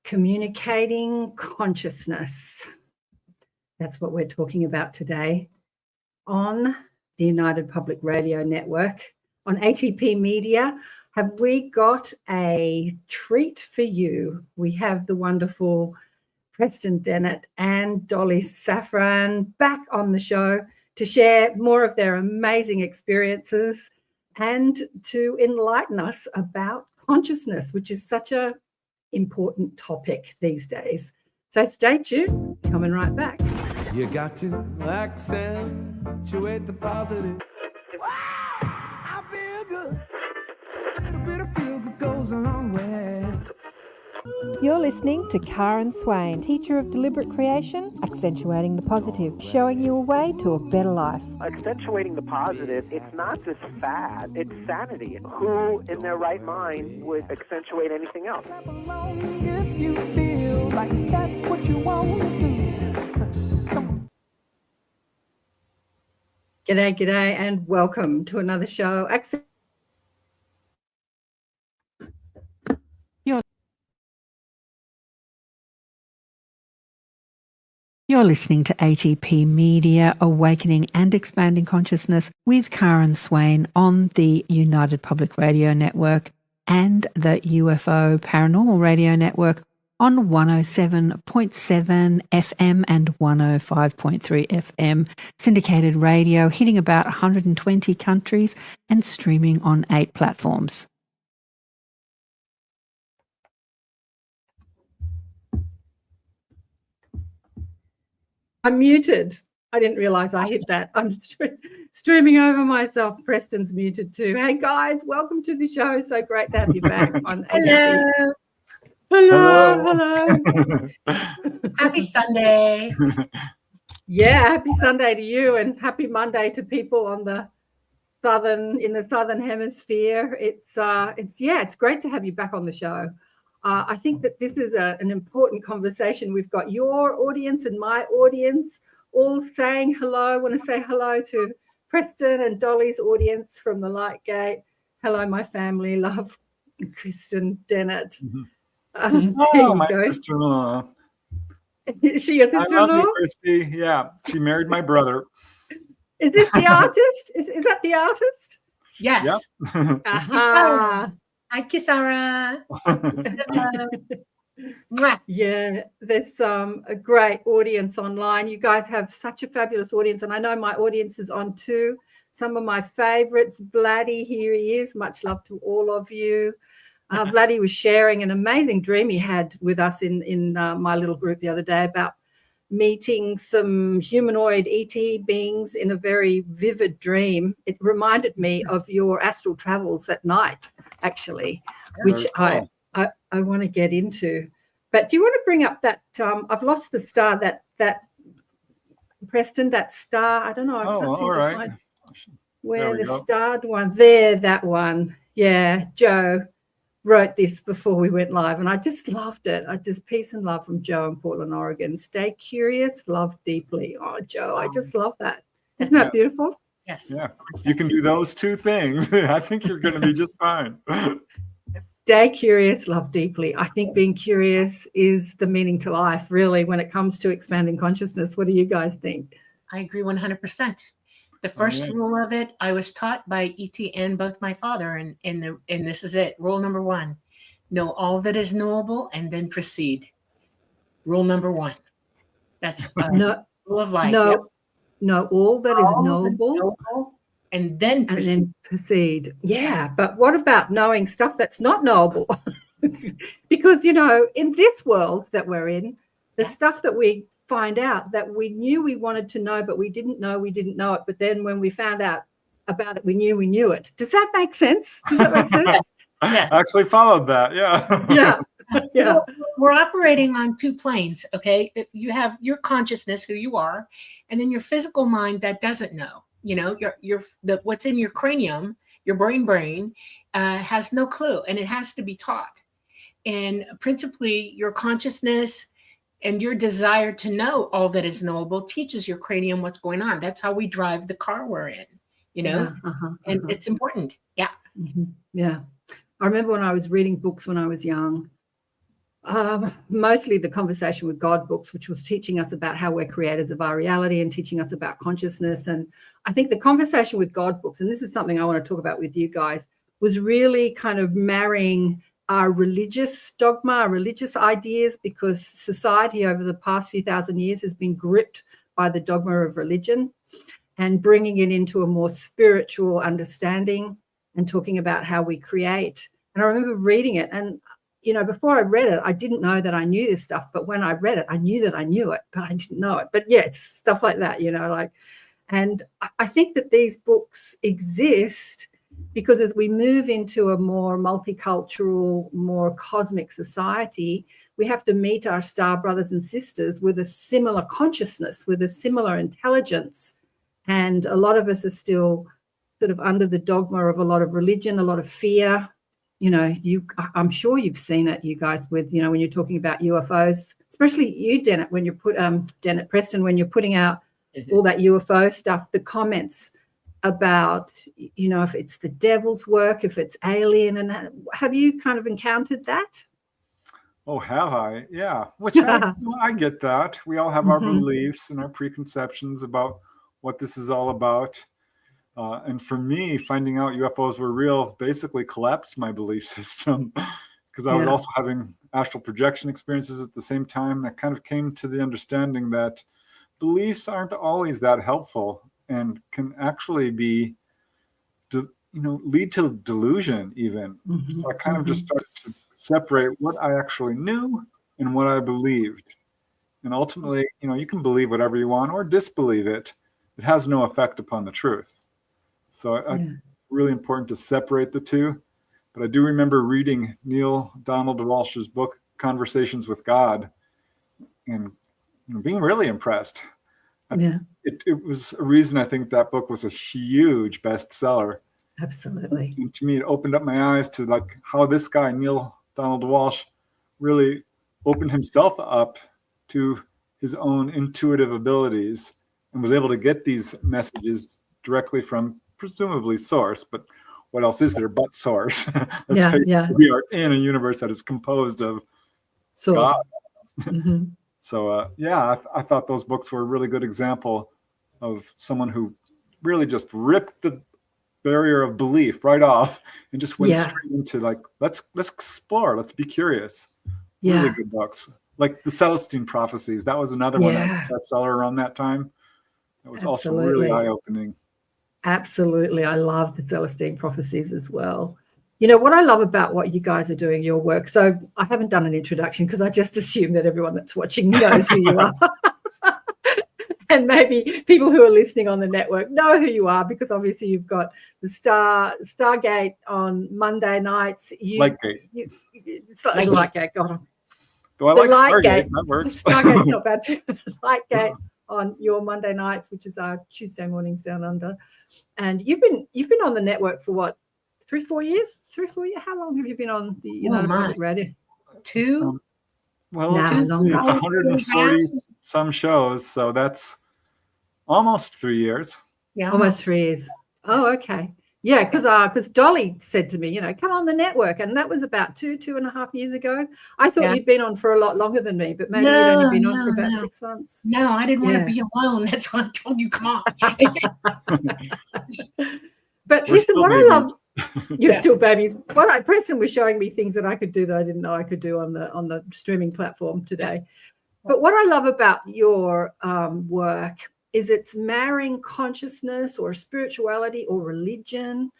Communicating consciousness. That's what we're talking about today on the United Public Radio Network. On ATP Media, have we got a treat for you? We have the wonderful Preston Dennett and Dolly Safran back on the show to share more of their amazing experiences and to enlighten us about consciousness, which is such a important topic these days. So stay tuned, coming right back. You got to accentuate the positive. Wow, I feel good. A little bit of feel good goes a long way. You're listening to Karen Swain, teacher of deliberate creation, accentuating the positive, showing you a way to a better life. Accentuating the positive, it's not just fad, it's sanity. Who in their right mind would accentuate anything else? If you feel like that's what you want to do. G'day, and welcome to another show. You're listening to ATP Media, Awakening and Expanding Consciousness with Karen Swain on the United Public Radio Network and the UFO Paranormal Radio Network on 107.7 FM and 105.3 FM. Syndicated radio hitting about 120 countries and streaming on 8 platforms. I'm muted. I didn't realise I hit that. I'm streaming over myself. Preston's muted too. Hey guys, welcome to the show. So great to have you back on. Hello. Hello. Happy Sunday. Yeah, happy Sunday to you, and happy Monday to people on the southern hemisphere. It's great to have you back on the show. I think that this is an important conversation. We've got your audience and my audience all saying hello. I want to say hello to Preston and Dolly's audience from the Lightgate. Hello, my family. Love Preston Dennett. Oh, my sister-in-law. Is she your sister-in-law? I love you, Christy. Yeah, she married my brother. Is this the artist? Is that the artist? Yes. Yep. Aha. Hi, Kisara. Yeah, there's a great audience online. You guys have such a fabulous audience, and I know my audience is on too. Some of my favorites, Vladdy, here he is. Much love to all of you. Vladdy was sharing an amazing dream he had with us in my little group the other day about meeting some humanoid ET beings in a very vivid dream. It reminded me of your astral travels at night, actually, which cool. I want to get into. But do you want to bring up that I've lost the star, that Preston, that star? I don't know. I can't seem to find where the starred one. There, that one. Yeah, Joe wrote this before we went live, and I just loved it. Peace and love from Joe in Portland, Oregon. Stay curious, love deeply. Oh, Joe, I just love that. Isn't that beautiful? Yes. Yeah, you can do those two things. I think you're going to be just fine. Stay curious, love deeply. I think being curious is the meaning to life, really, when it comes to expanding consciousness. What do you guys think? I agree 100%. The first rule of it, I was taught by ET and both my father, and this is it. Rule number 1, know all that is knowable and then proceed. Rule number 1. That's rule of life. Know all that is knowable and then proceed. Yeah, but what about knowing stuff that's not knowable? Because, in this world that we're in, the stuff that we find out that we knew we wanted to know, but we didn't know it. But then when we found out about it, we knew it. Does that make sense? Yeah. I actually followed that. Yeah. Yeah. We're operating on 2 planes. Okay. You have your consciousness, who you are, and then your physical mind that doesn't know. What's in your cranium, your brain has no clue, and it has to be taught. And principally your consciousness and your desire to know all that is knowable teaches your cranium what's going on. That's how we drive the car we're in, and it's important. Yeah. Yeah. I remember when I was reading books when I was young, Mostly the Conversation with God books, which was teaching us about how we're creators of our reality and teaching us about consciousness. And I think the Conversation with God books, and this is something I want to talk about with you guys, was really kind of marrying our religious dogma, our religious ideas, because society over the past few thousand years has been gripped by the dogma of religion, and bringing it into a more spiritual understanding and talking about how we create. And I remember reading it, and you know, before I read it, I didn't know that I knew this stuff, but when I read it, I knew that I knew it, but I didn't know it. But yeah, it's stuff like that, you know, like, and I think that these books exist because as we move into a more multicultural, more cosmic society, we have to meet our star brothers and sisters with a similar consciousness, with a similar intelligence. And a lot of us are still sort of under the dogma of a lot of religion, a lot of fear. You know, I'm sure you've seen it, you guys, with, you know, when you're talking about UFOs, especially you, Dennett, when you put Dennett, Preston, when you're putting out all that UFO stuff, the comments about, you know, if it's the devil's work, if it's alien, and have you kind of encountered that? Oh, have I? Yeah. Which I get that. We all have our beliefs and our preconceptions about what this is all about. And for me, finding out UFOs were real basically collapsed my belief system because I was also having astral projection experiences at the same time. I kind of came to the understanding that beliefs aren't always that helpful and can actually be, you know, lead to delusion even. So I kind of just started to separate what I actually knew and what I believed. And ultimately, you know, you can believe whatever you want or disbelieve it. It has no effect upon the truth. So really important to separate the two. But I do remember reading Neil Donald Walsh's book, Conversations with God, and you know, being really impressed. It was a reason I think that book was a huge bestseller. Absolutely. And to me, it opened up my eyes to like how this guy, Neil Donald Walsh, really opened himself up to his own intuitive abilities and was able to get these messages directly from presumably source, but what else is there but source? Let's face it, we are in a universe that is composed of source. God. So I thought those books were a really good example of someone who really just ripped the barrier of belief right off and just went straight into like, let's explore, let's be curious. Really good books. Like the Celestine Prophecies, that was another one that was a bestseller around that time. That was also really eye-opening. Absolutely. I love the Celestine Prophecies as well. You know, what I love about what you guys are doing, your work, so I haven't done an introduction because I just assume that everyone that's watching knows who you are. And maybe people who are listening on the network know who you are because obviously you've got the Stargate on Monday nights. Lightgate. It's like Lightgate, got on. Though I like Stargate, that works. Stargate's not bad too. Lightgate on your Monday nights, which is our Tuesday mornings down under. And you've been on the network for what, 3-4 years? 3-4 years? How long have you been on the United Public Radio? 2. It's 140 some shows, so that's almost 3 years. Yeah, almost 3 years. Oh, okay. Yeah, because Dolly said to me, you know, come on the network, and that was about 2.5 years ago. I thought you'd been on for a lot longer than me, but maybe you'd only been on for about 6 months. No, I didn't want to be alone. That's why I told you, come on. But listen, what I love, you're still babies. Preston was showing me things that I could do that I didn't know I could do on the streaming platform today. But what I love about your work is it's marrying consciousness or spirituality or religion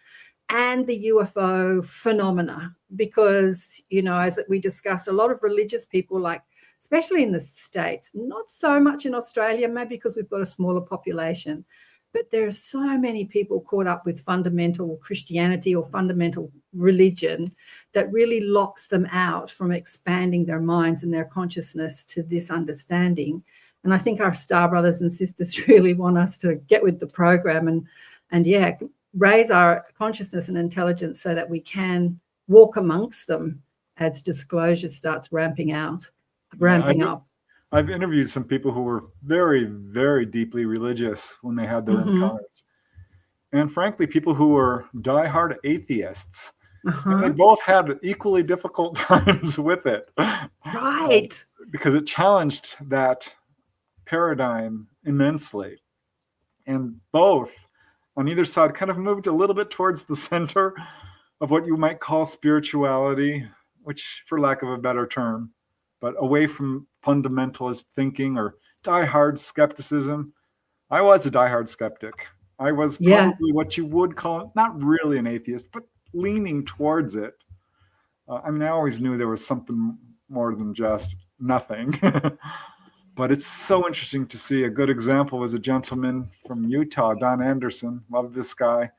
and the UFO phenomena, because, you know, as we discussed, a lot of religious people, like especially in the States, not so much in Australia, maybe because we've got a smaller population, but there are so many people caught up with fundamental Christianity or fundamental religion that really locks them out from expanding their minds and their consciousness to this understanding. And I think our star brothers and sisters really want us to get with the program and raise our consciousness and intelligence so that we can walk amongst them as disclosure starts ramping up. I've interviewed some people who were very, very deeply religious when they had their encounters. And frankly, people who were diehard atheists. And they both had equally difficult times with it. Right. Because it challenged that paradigm immensely. And both, on either side, kind of moved a little bit towards the center of what you might call spirituality, which, for lack of a better term, but away from fundamentalist thinking or diehard skepticism. I was a diehard skeptic. I was probably what you would call, not really an atheist, but leaning towards it. I mean, I always knew there was something more than just nothing. But it's so interesting to see. A good example was a gentleman from Utah, Don Anderson. Love this guy.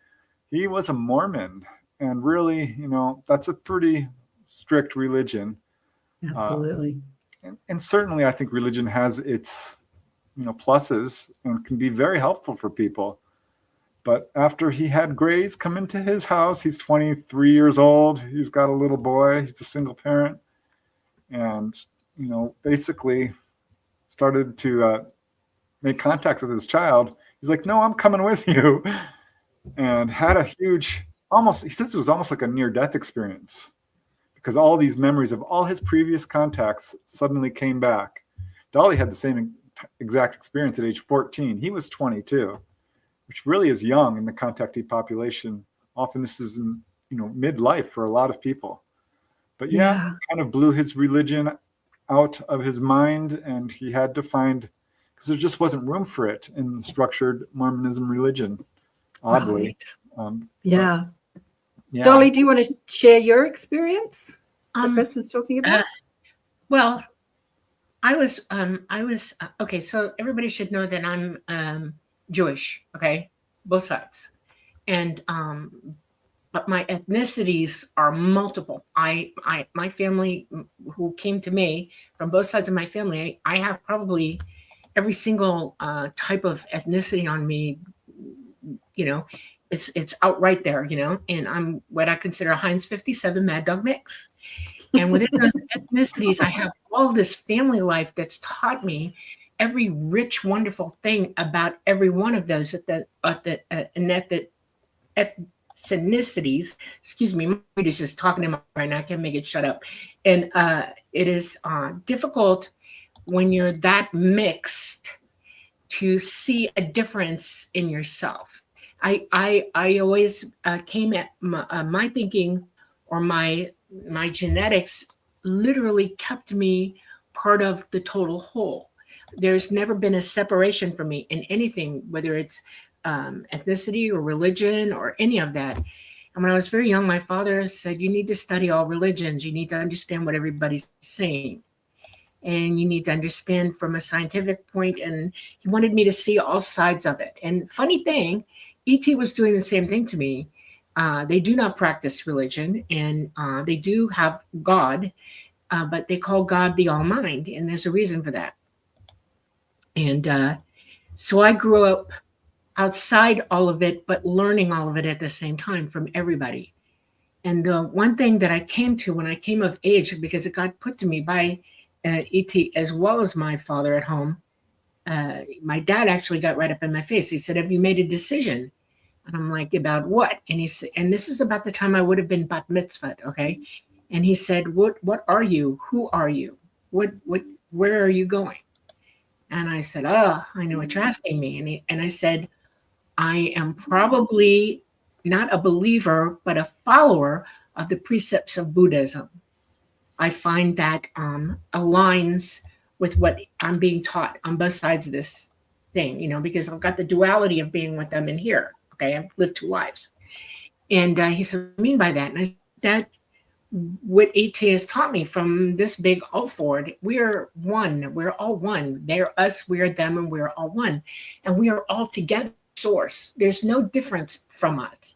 He was a Mormon. And really, you know, that's a pretty strict religion. Absolutely. And certainly I think religion has its, you know, pluses and can be very helpful for people. But after he had Grays come into his house, he's 23 years old. He's got a little boy. He's a single parent. And, you know, basically started to make contact with his child. He's like, no, I'm coming with you. And had a huge, almost, he says it was almost like a near-death experience, because all these memories of all his previous contacts suddenly came back. Dolly had the same exact experience at age 14. He was 22, which really is young in the contactee population. Often this is in, you know, midlife for a lot of people. But yeah, kind of blew his religion out of his mind, and he had to find, because there just wasn't room for it in structured Mormonism religion, oddly. Right. Yeah. Dolly, do you want to share your experience that Preston's talking about? Well, I was okay. So everybody should know that I'm Jewish. Okay, both sides, and but my ethnicities are multiple. My family who came to me from both sides of my family, I have probably every single type of ethnicity on me. You know, it's out right there, you know, and I'm what I consider a Heinz 57 Mad Dog mix. And within those ethnicities, I have all this family life that's taught me every rich, wonderful thing about every one of those ethnicities. Excuse me, my mind is just talking to me right now. I can't make it shut up. And it is difficult when you're that mixed to see a difference in yourself. I always came at my thinking, or my genetics literally kept me part of the total whole. There's never been a separation for me in anything, whether it's ethnicity or religion or any of that. And when I was very young, my father said, you need to study all religions. You need to understand what everybody's saying. And you need to understand from a scientific point. And he wanted me to see all sides of it. And funny thing, ET was doing the same thing to me. They do not practice religion, and they do have God, but they call God the All Mind, and there's a reason for that. And so I grew up outside all of it, but learning all of it at the same time from everybody. And the one thing that I came to when I came of age, because it got put to me by ET as well as my father at home, my dad actually got right up in my face. He said, have you made a decision? And I'm like, about what? And he said, and this is about the time I would have been bat mitzvahed, okay? And he said, what are you? Who are you? Where are you going? And I said, oh, I know what you're asking me. And I said, I am probably not a believer, but a follower of the precepts of Buddhism. I find that aligns with what I'm being taught on both sides of this thing, you know, because I've got the duality of being with them in here. Okay, I've lived two lives. And he said, what do you mean by that? And I said, that what ET has taught me from this big all forward, we're one, we're all one. They're us, we're them, and we're all one. And we are all together source. There's no difference from us.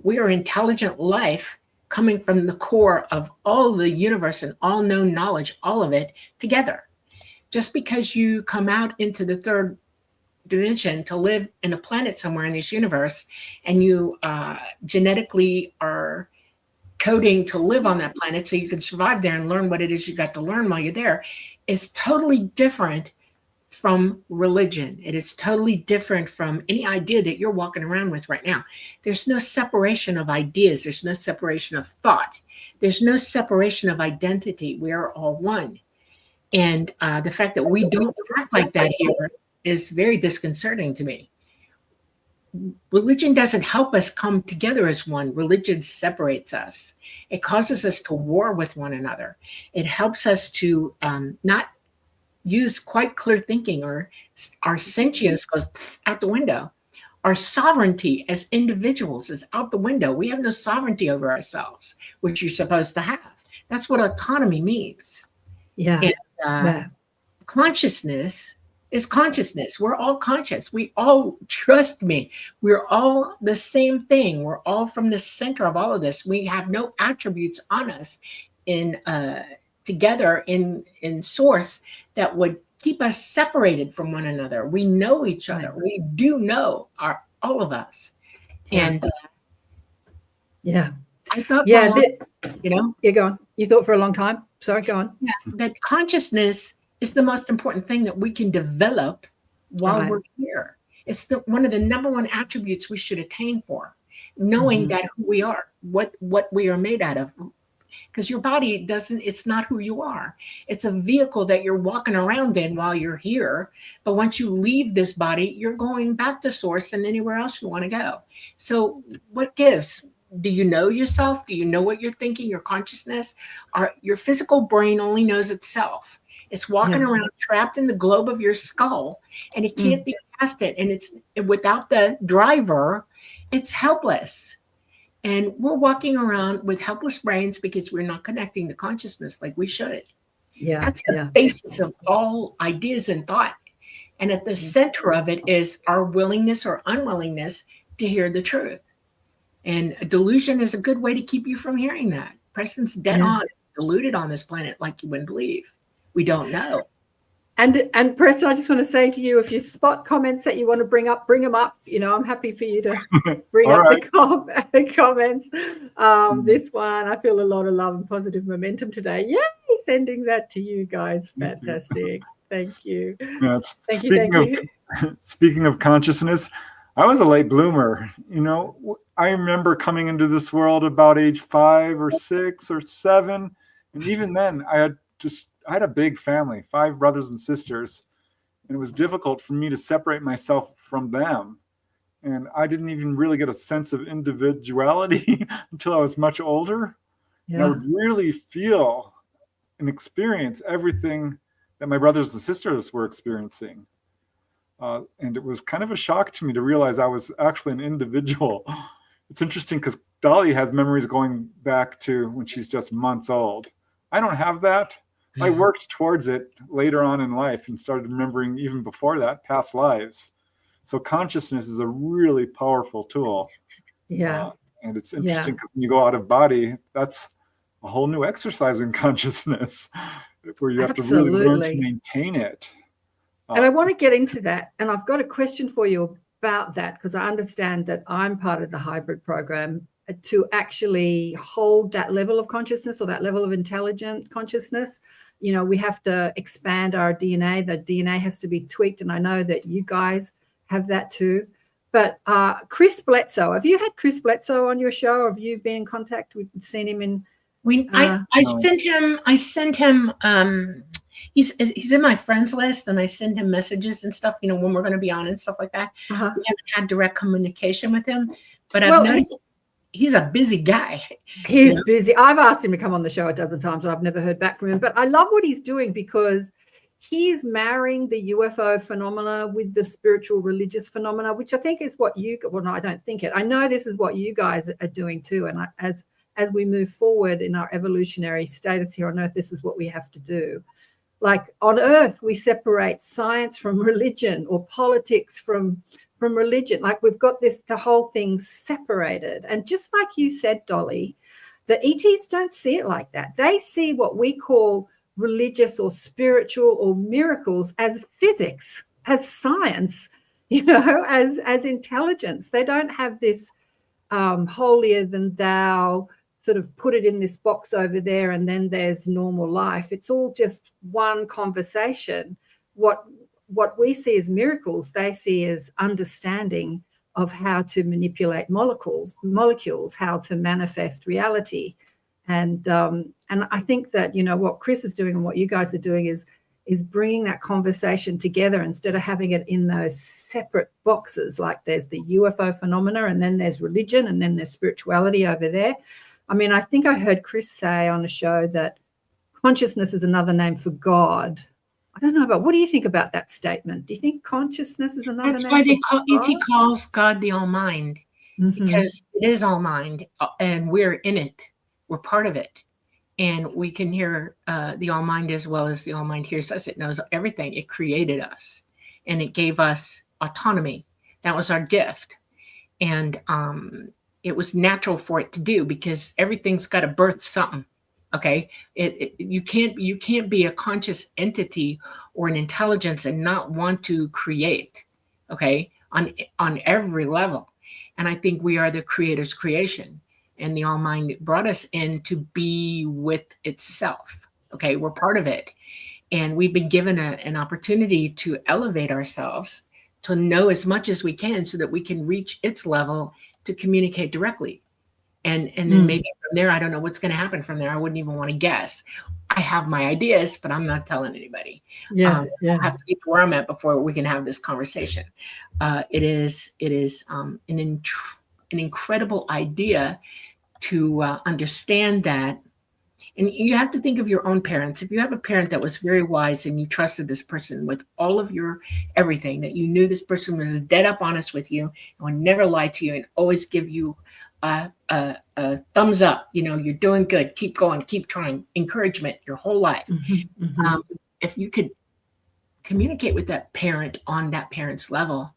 We are intelligent life coming from the core of all the universe and all known knowledge, all of it together. Just because you come out into the third dimension to live in a planet somewhere in this universe, and you genetically are coding to live on that planet so you can survive there and learn what it is you got to learn while you're there, is totally different from religion. It is totally different from any idea that you're walking around with right now. There's no separation of ideas. There's no separation of thought. There's no separation of identity. We are all one. And the fact that we don't act like that here is very disconcerting to me. Religion doesn't help us come together as one. Religion separates us. It causes us to war with one another. It helps us to not use quite clear thinking, or our sentience goes out the window. Our sovereignty as individuals is out the window. We have no sovereignty over ourselves, which you're supposed to have. That's what autonomy means. Yeah. And, consciousness is consciousness. We're all conscious. We all, trust me, we're all the same thing. We're all from the center of all of this. We have no attributes on us in together in source that would keep us separated from one another. We know each other. We do know all of us. And I thought, you're going. You thought for a long time. Sorry, go on. Yeah, that consciousness is the most important thing that we can develop while we're here. It's one of the number one attributes we should attain for, knowing that who we are, what we are made out of. Because your body it's not who you are. It's a vehicle that you're walking around in while you're here. But once you leave this body, you're going back to source and anywhere else you want to go. So what gives? Do you know yourself? Do you know what you're thinking, your consciousness? Your physical brain only knows itself. It's walking around trapped in the globe of your skull, and it can't think past it. And it's without the driver, it's helpless. And we're walking around with helpless brains because we're not connecting to consciousness like we should. Yeah, that's the basis of all ideas and thought. And at the center of it is our willingness or unwillingness to hear the truth. And a delusion is a good way to keep you from hearing that. Preston's dead on, deluded on this planet like you wouldn't believe. We don't know. And Preston, I just want to say to you, if you spot comments that you want to bring up, bring them up. You know, I'm happy for you to bring up the comments. This one, I feel a lot of love and positive momentum today. Yay, sending that to you guys. Fantastic. Thank you. Yeah, thank you. Speaking of consciousness, I was a late bloomer. You know, I remember coming into this world about age 5 or 6 or 7. And even then, I had a big family, 5 brothers and sisters. And it was difficult for me to separate myself from them. And I didn't even really get a sense of individuality until I was much older. Yeah. And I would really feel and experience everything that my brothers and sisters were experiencing. And it was kind of a shock to me to realize I was actually an individual. It's interesting because Dolly has memories going back to when she's just months old. I don't have that. I worked towards it later on in life and started remembering even before that past lives. So consciousness is a really powerful tool. Yeah. And it's interesting because when you go out of body, that's a whole new exercise in consciousness where you have to really learn to maintain it. And I want to get into that. And I've got a question for you about that, because I understand that I'm part of the hybrid program to actually hold that level of consciousness or that level of intelligent consciousness. You know, we have to expand our DNA. The DNA has to be tweaked. And I know that you guys have that too. But Chris Bledsoe, have you had Chris Bledsoe on your show? Have you been in contact with, seen him in? I sent him, he's in my friends list, and I send him messages and stuff, you know, when we're going to be on and stuff like that. We haven't had direct communication with him, but I've noticed he's a busy guy. He's busy. I've asked him to come on the show a dozen times and I've never heard back from him, but I love what he's doing because he's marrying the UFO phenomena with the spiritual religious phenomena, which I think is what you, well, no, I don't think it. I know this is what you guys are doing too. And as we move forward in our evolutionary status here on Earth, this is what we have to do. Like on Earth, we separate science from religion or politics from religion. Like we've got the whole thing separated. And just like you said, Dolly, the ETs don't see it like that. They see what we call religious or spiritual or miracles as physics, as science, you know, as intelligence. They don't have this holier than thou sort of put it in this box over there and then there's normal life. It's all just one conversation. What what we see as miracles, they see as understanding of how to manipulate molecules, how to manifest reality. And I think that, what Chris is doing and what you guys are doing is bringing that conversation together instead of having it in those separate boxes. Like there's the UFO phenomena, and then there's religion, and then there's spirituality over there. I mean, I think I heard Chris say on a show that consciousness is another name for God. I don't know, but what do you think about that statement? Do you think consciousness is another name? That's why for ET calls God the all mind, because it is all mind, and we're in it. We're part of it. And we can hear the all mind as well as the all mind hears us. It knows everything. It created us, and it gave us autonomy. That was our gift. And it was natural for it to do, because everything's got to birth something. Okay. You can't be a conscious entity or an intelligence and not want to create. Okay. On every level. And I think we are the creator's creation. And the all mind brought us in to be with itself. Okay, we're part of it. And we've been given an opportunity to elevate ourselves, to know as much as we can so that we can reach its level to communicate directly. And then maybe from there, I don't know what's going to happen from there. I wouldn't even want to guess. I have my ideas, but I'm not telling anybody. I have to get to where I'm at before we can have this conversation. It is an incredible idea to understand that. And you have to think of your own parents. If you have a parent that was very wise and you trusted this person with all of your everything, that you knew this person was dead up honest with you and would never lie to you and always give you a thumbs up, you're doing good, keep going, keep trying, encouragement your whole life. If you could communicate with that parent on that parent's level.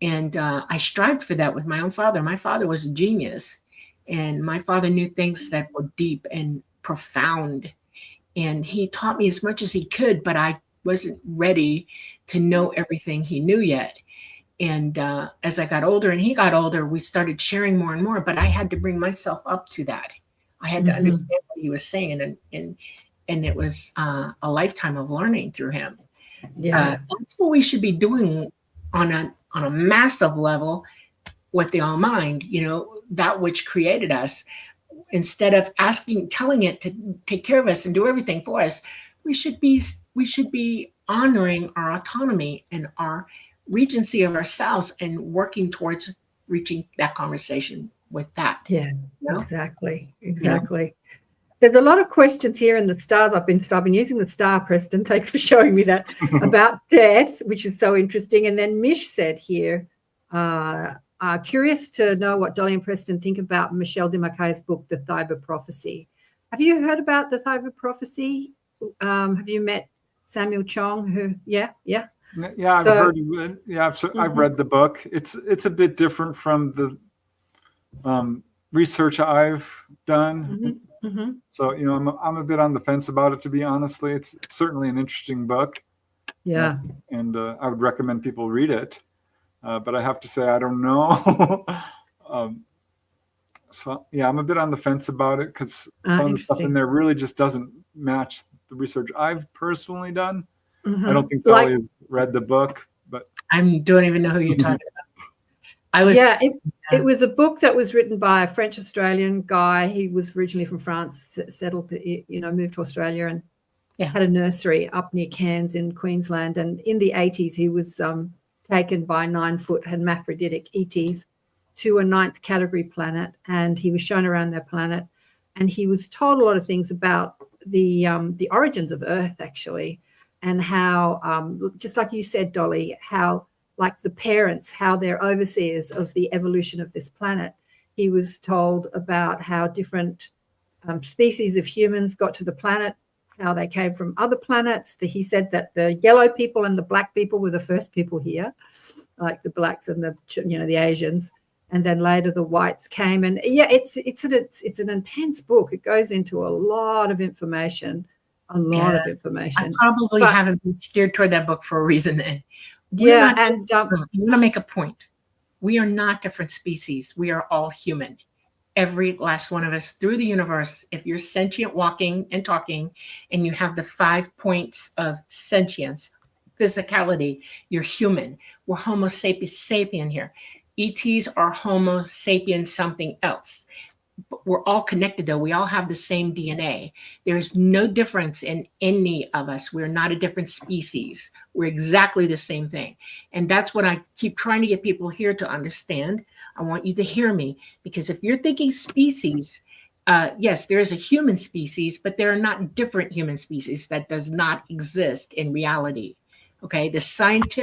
And I strived for that with my own father. My father was a genius, and my father knew things that were deep and profound. And he taught me as much as he could, but I wasn't ready to know everything he knew yet. And as I got older and he got older, we started sharing more and more, but I had to bring myself up to that. I had to understand what he was saying, and it was a lifetime of learning through him. That's what we should be doing on a massive level with the all mind, that which created us. Instead of telling it to take care of us and do everything for us, we should be honoring our autonomy and our regency of ourselves and working towards reaching that conversation with that. Exactly. There's a lot of questions here in the stars. I've been using the star, Preston. Thanks for showing me that, about death, which is so interesting. And then Mish said here, curious to know what Dolly and Preston think about Michelle Desmaquet's book, The Thibur Prophecy. Have you heard about The Thibur Prophecy? Have you met Samuel Chong? I've heard of it. I've read the book. It's a bit different from the research I've done. So I'm a bit on the fence about it, to be honestly. It's certainly an interesting book. And I would recommend people read it. But I have to say, I don't know. I'm a bit on the fence about it, because some of the stuff in there really just doesn't match the research I've personally done. I don't think Dolly has read the book, but I don't even know who you're talking about. It was a book that was written by a French Australian guy. He was originally from France, settled, moved to Australia, and had a nursery up near Cairns in Queensland. And in the 80s, he was taken by 9-foot hermaphroditic ETs to a 9th category planet, and he was shown around their planet, and he was told a lot of things about the origins of Earth, actually, and how, just like you said, Dolly, how like the parents, how they're overseers of the evolution of this planet. He was told about how different species of humans got to the planet, how they came from other planets. He said that the yellow people and the black people were the first people here, like the blacks and the Asians, and then later the whites came. And it's an intense book. It goes into a lot of information, I probably haven't been steered toward that book for a reason then. I'm going to make a point. We are not different species. We are all human. Every last one of us through the universe. If you're sentient, walking and talking, and you have the 5 points of sentience, physicality. You're human. We're Homo sapiens sapien here. ETs are Homo sapiens something else. But we're all connected, though. We all have the same DNA. There's no difference in any of us. We're not a different species. We're exactly the same thing. And that's what I keep trying to get people here to understand. I want you to hear me, because if you're thinking species, yes, there is a human species, but there are not different human species. That does not exist in reality. Okay, the science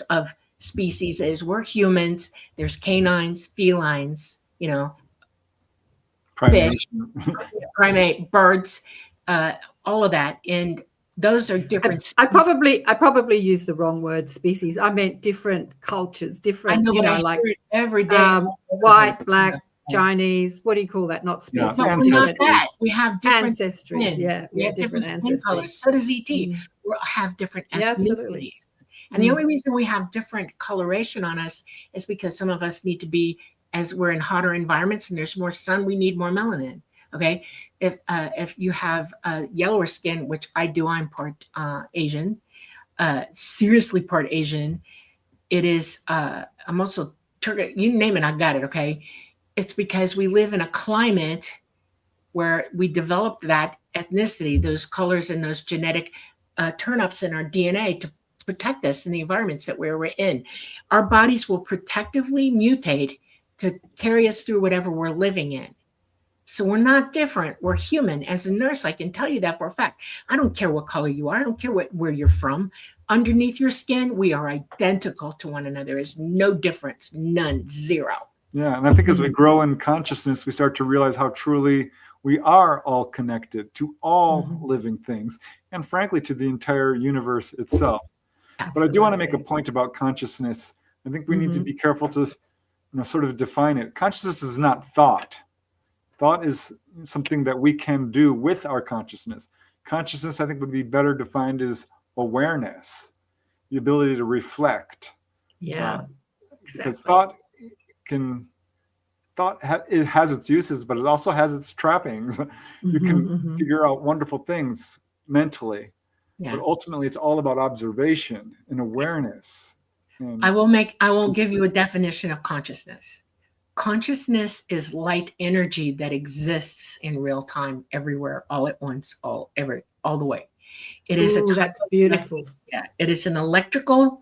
of species is we're humans, there's canines, felines, fish, primate, birds, all of that. And those are different species. I probably used the wrong word, species. I meant different cultures, different, I know, I like hear it every day. white, black, Chinese, what do you call that? Not species. But we're not that. We have different ancestries. skin. We have different skin colors. So does ET. We have different ethnicities. And the only reason we have different coloration on us is because some of us need to be, as we're in hotter environments and there's more sun, we need more melanin. Okay. If you have yellower skin, which I do, I'm part Asian, seriously part Asian. It is, I'm also Turkish, you name it, I got it. Okay. It's because we live in a climate where we developed that ethnicity, those colors and those genetic turn-ups in our DNA to protect us in the environments that we're in. Our bodies will protectively mutate to carry us through whatever we're living in. So we're not different. We're human. As a nurse, I can tell you that for a fact. I don't care what color you are. I don't care where you're from. Underneath your skin, we are identical to one another. There's no difference. None. Zero. Yeah. And I think as we grow in consciousness, we start to realize how truly we are all connected to all living things, and frankly, to the entire universe itself. Absolutely. But I do want to make a point about consciousness. I think we need to be careful to sort of define it. Consciousness is not thought. Thought is something that we can do with our consciousness. Consciousness, I think, would be better defined as awareness, the ability to reflect. Yeah, because thought it has its uses, but it also has its trappings. You can figure out wonderful things mentally, but ultimately it's all about observation and awareness. And I will give you a definition of consciousness. Consciousness is light energy that exists in real time, everywhere, all at once, all the way. It is that's beautiful. Yeah, it is an electrical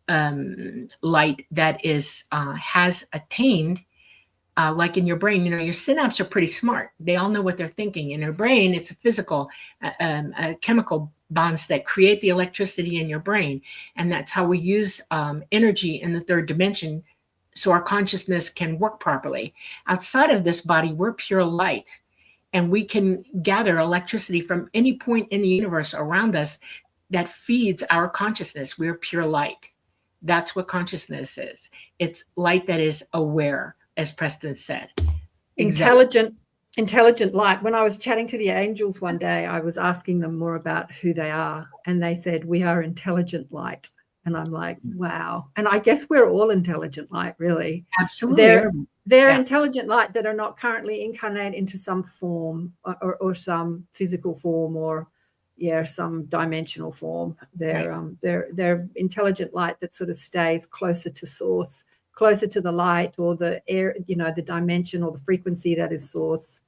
light that is has attained, like in your brain. Your synapses are pretty smart. They all know what they're thinking. In your brain, it's a physical, chemical bonds that create the electricity in your brain, and that's how we use energy in the third dimension, so our consciousness can work properly. Outside of this body, we're pure light, and we can gather electricity from any point in the universe around us that feeds our consciousness. We're pure light. That's what consciousness is. It's light that is aware, as Preston said. Intelligent light. When I was chatting to the angels one day, I was asking them more about who they are, and they said, we are intelligent light. And I'm like, wow. And I guess we're all intelligent light, really. Absolutely. They're intelligent light that are not currently incarnate into some form or some physical form or some dimensional form. They're intelligent light that sort of stays closer to source, closer to the light or the air, the dimension or the frequency that is source.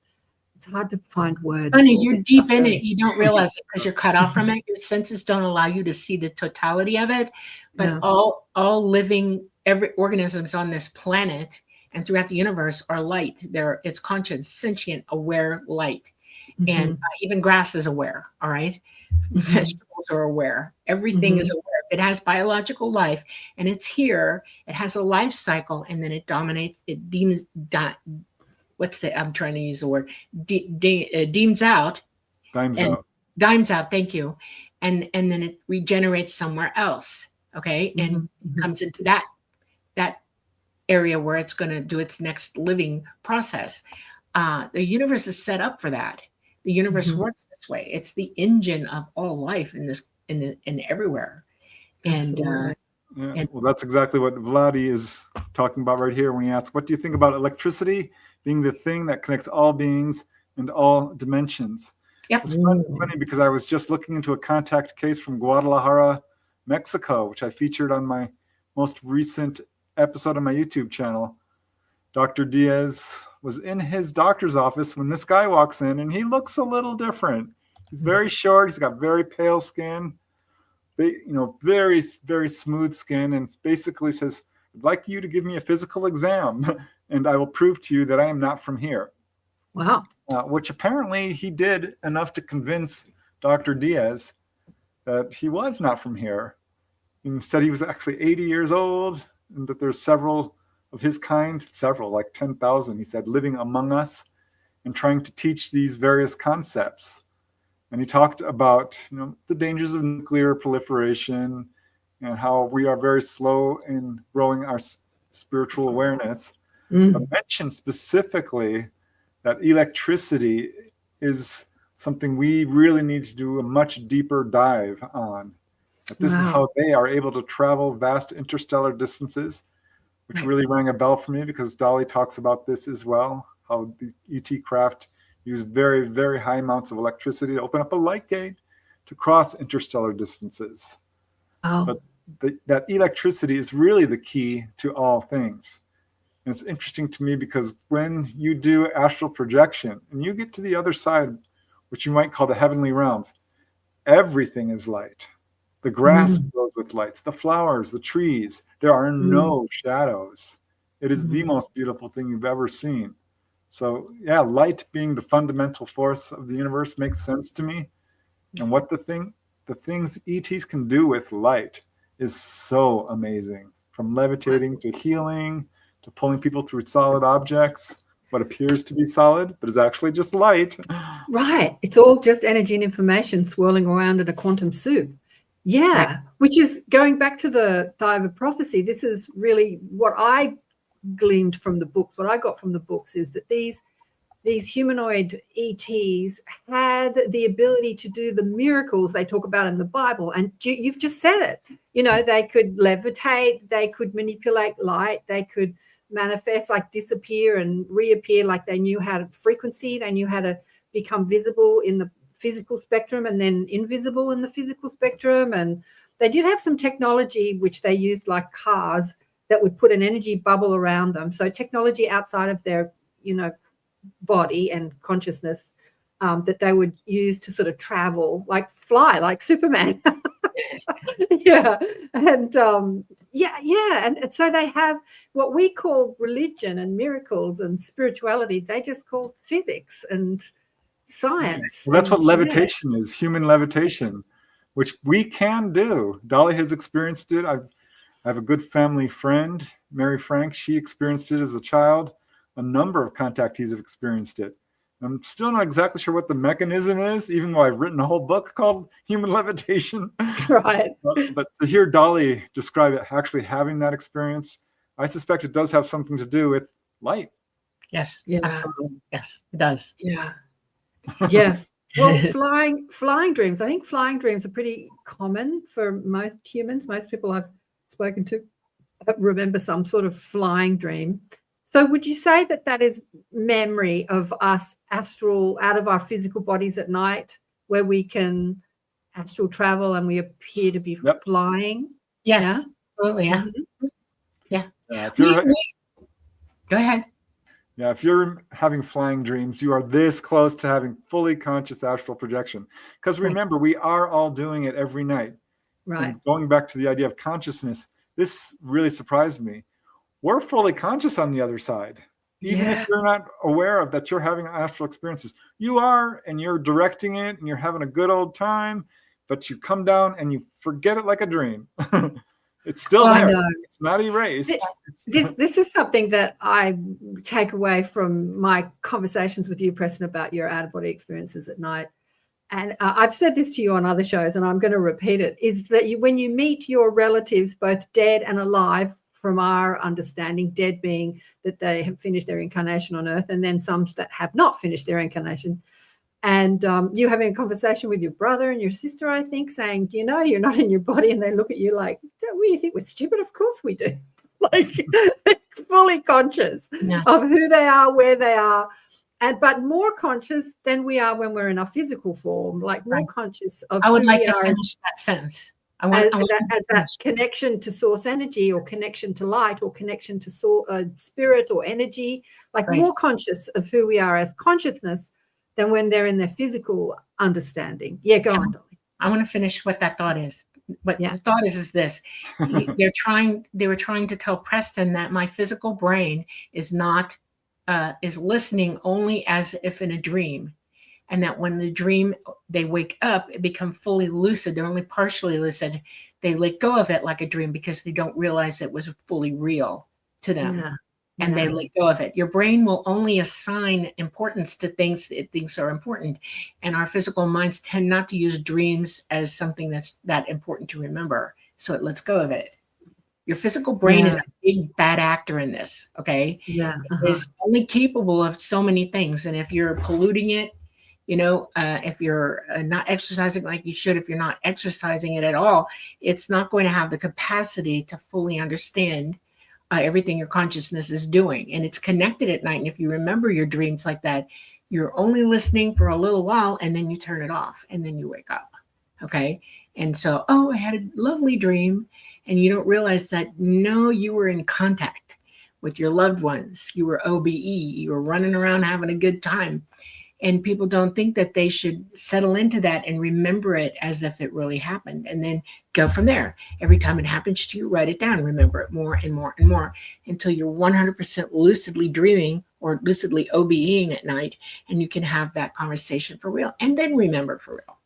It's hard to find words. Honey, you're deep in it. You don't realize it because you're cut off from it. Your senses don't allow you to see the totality of it. But all living, every organisms on this planet and throughout the universe are light. It's conscious, sentient, aware light. And even grass is aware. All right. Vegetables are aware. Everything is aware. It has biological life and it's here. It has a life cycle, and then it dominates. It deems. I'm trying to use the word. Deems out. Dimes out. Thank you. And then it regenerates somewhere else. Okay, and comes into that area where it's going to do its next living process. The universe is set up for that. The universe works this way. It's the engine of all life in everywhere. And well, that's exactly what Vladi is talking about right here when he asks, what do you think about electricity being the thing that connects all beings and all dimensions? Yep. It's funny because I was just looking into a contact case from Guadalajara, Mexico, which I featured on my most recent episode on my YouTube channel. Dr. Diaz was in his doctor's office when this guy walks in, and he looks a little different. He's very short. He's got very pale skin, very, very smooth skin, and basically says, "I'd like you to give me a physical exam, and I will prove to you that I am not from here." Wow. Which apparently he did enough to convince Dr. Diaz that he was not from here. He said he was actually 80 years old, and that there's several of his kind, like 10,000, he said, living among us and trying to teach these various concepts. And he talked about, the dangers of nuclear proliferation and how we are very slow in growing our spiritual awareness. But mentioned specifically that electricity is something we really need to do a much deeper dive on. That this is how they are able to travel vast interstellar distances, which really rang a bell for me because Dolly talks about this as well, how the ET craft use very, very high amounts of electricity to open up a light gate to cross interstellar distances. But that electricity is really the key to all things. And it's interesting to me because when you do astral projection and you get to the other side, which you might call the heavenly realms, everything is light. The grass glows with lights, the flowers, the trees. There are no shadows. It is the most beautiful thing you've ever seen. So yeah, light being the fundamental force of the universe makes sense to me. And what the things ETs can do with light is so amazing. From levitating to healing, to pulling people through solid objects, what appears to be solid, but is actually just light. Right. It's all just energy and information swirling around in a quantum soup. Yeah. Which is going back to the Dive of Prophecy. This is really what I gleaned from the books. What I got from the books is that these humanoid ETs had the ability to do the miracles they talk about in the Bible. And you've just said it. They could levitate, they could manipulate light, they could manifest, like disappear and reappear, like they knew how to frequency, they knew how to become visible in the physical spectrum and then invisible in the physical spectrum. And they did have some technology which they used like cars that would put an energy bubble around them. So technology outside of their, body and consciousness that they would use to sort of travel, like fly, like Superman. And and so they have what we call religion and miracles and spirituality. They just call physics and science. Well, that's what levitation is, human levitation, which we can do. Dolly has experienced it. I have a good family friend, Mary Frank. She experienced it as a child. A number of contactees have experienced it. I'm still not exactly sure what the mechanism is, even though I've written a whole book called Human Levitation. Right. But to hear Dolly describe it, actually having that experience, I suspect it does have something to do with light. Yes. Yeah. Absolutely. Yes, it does. Yeah. Yes. Well, flying dreams. I think flying dreams are pretty common for most humans. Most people I've spoken to remember some sort of flying dream. So would you say that that is memory of us astral out of our physical bodies at night, where we can astral travel and we appear to be flying? Yes, yeah? Absolutely. Yeah. Mm-hmm. Yeah. Go ahead. Yeah, if you're having flying dreams, you are this close to having fully conscious astral projection. Because remember, we are all doing it every night. Right. And going back to the idea of consciousness, this really surprised me. We're fully conscious on the other side. Even if you're not aware of that you're having astral experiences. You are, and you're directing it, and you're having a good old time, but you come down and you forget it like a dream. It's still there. It's not erased. This is something that I take away from my conversations with you, Preston, about your out-of-body experiences at night. And I've said this to you on other shows, and I'm going to repeat it, is that when you meet your relatives, both dead and alive, from our understanding, dead being that they have finished their incarnation on Earth, and then some that have not finished their incarnation. And you having a conversation with your brother and your sister, I think, saying, do you know you're not in your body? And they look at you like, what do you think, we're stupid? Of course we do. Like fully conscious of who they are, where they are, but more conscious than we are when we're in our physical form, like more Right. conscious of I would who like we to are finish that sentence. as that connection to source energy, or connection to light, or connection to spirit or energy, like Right. more conscious of who we are as consciousness than when they're in their physical understanding. Yeah, go on, Dolly. I want to finish what that thought is. But Yeah. the thought is this: they were trying to tell Preston that my physical brain is not is listening only as if in a dream, and that when the dream they wake up, it become fully lucid. They're only partially lucid. They let go of it like a dream because they don't realize it was fully real to them. Yeah. And they let go of it. Your brain will only assign importance to things it thinks are important. And our physical minds tend not to use dreams as something that's that important to remember. So it lets go of it. Your physical brain is a big bad actor in this, okay? Yeah. It is only capable of so many things. And if you're polluting it, if you're not exercising like you should, if you're not exercising it at all, it's not going to have the capacity to fully understand everything your consciousness is doing. And it's connected at night. And if you remember your dreams like that, you're only listening for a little while and then you turn it off and then you wake up. Okay. And so, I had a lovely dream. And you don't realize that, no, you were in contact with your loved ones. You were OBE. You were running around having a good time. And people don't think that they should settle into that and remember it as if it really happened, and then go from there. Every time it happens to you, write it down, remember it more and more and more until you're 100% lucidly dreaming or lucidly OBEing at night, and you can have that conversation for real and then remember for real.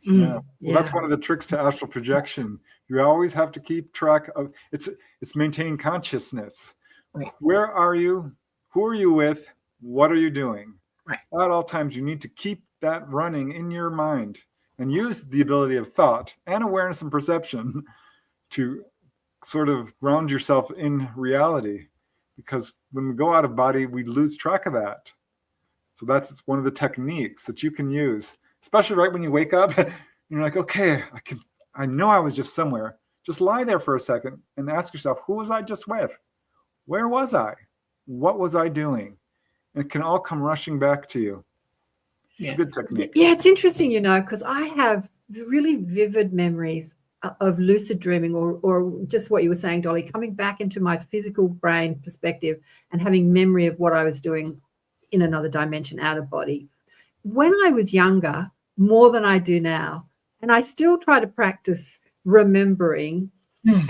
Yeah. Well, that's one of the tricks to astral projection. You always have to keep track of it's maintaining consciousness. Right. Where are you? Who are you with? What are you doing? Right. At all times, you need to keep that running in your mind and use the ability of thought and awareness and perception to sort of ground yourself in reality. Because when we go out of body, we lose track of that. So that's one of the techniques that you can use, especially right when you wake up. You're like, okay, I know I was just somewhere. Just lie there for a second and ask yourself, who was I just with? Where was I? What was I doing? And it can all come rushing back to you. It's a good technique. Yeah, it's interesting, because I have really vivid memories of lucid dreaming, or just what you were saying, Dolly, coming back into my physical brain perspective and having memory of what I was doing in another dimension, out of body. When I was younger, more than I do now, and I still try to practice remembering.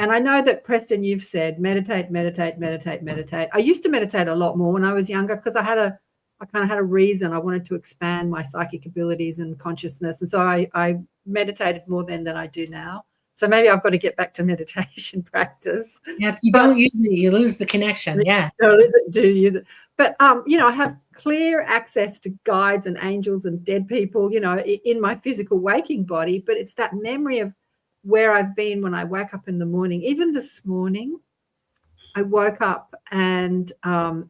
And I know that, Preston, you've said meditate, meditate, meditate, meditate. I used to meditate a lot more when I was younger because I kind of had a reason. I wanted to expand my psychic abilities and consciousness. And so I meditated more then than I do now. So maybe I've got to get back to meditation practice. Yeah, if you don't use it, you lose the connection. Yeah. Do use it. But, I have clear access to guides and angels and dead people, in my physical waking body. But it's that memory of where I've been when I wake up in the morning. Even this morning, I woke up and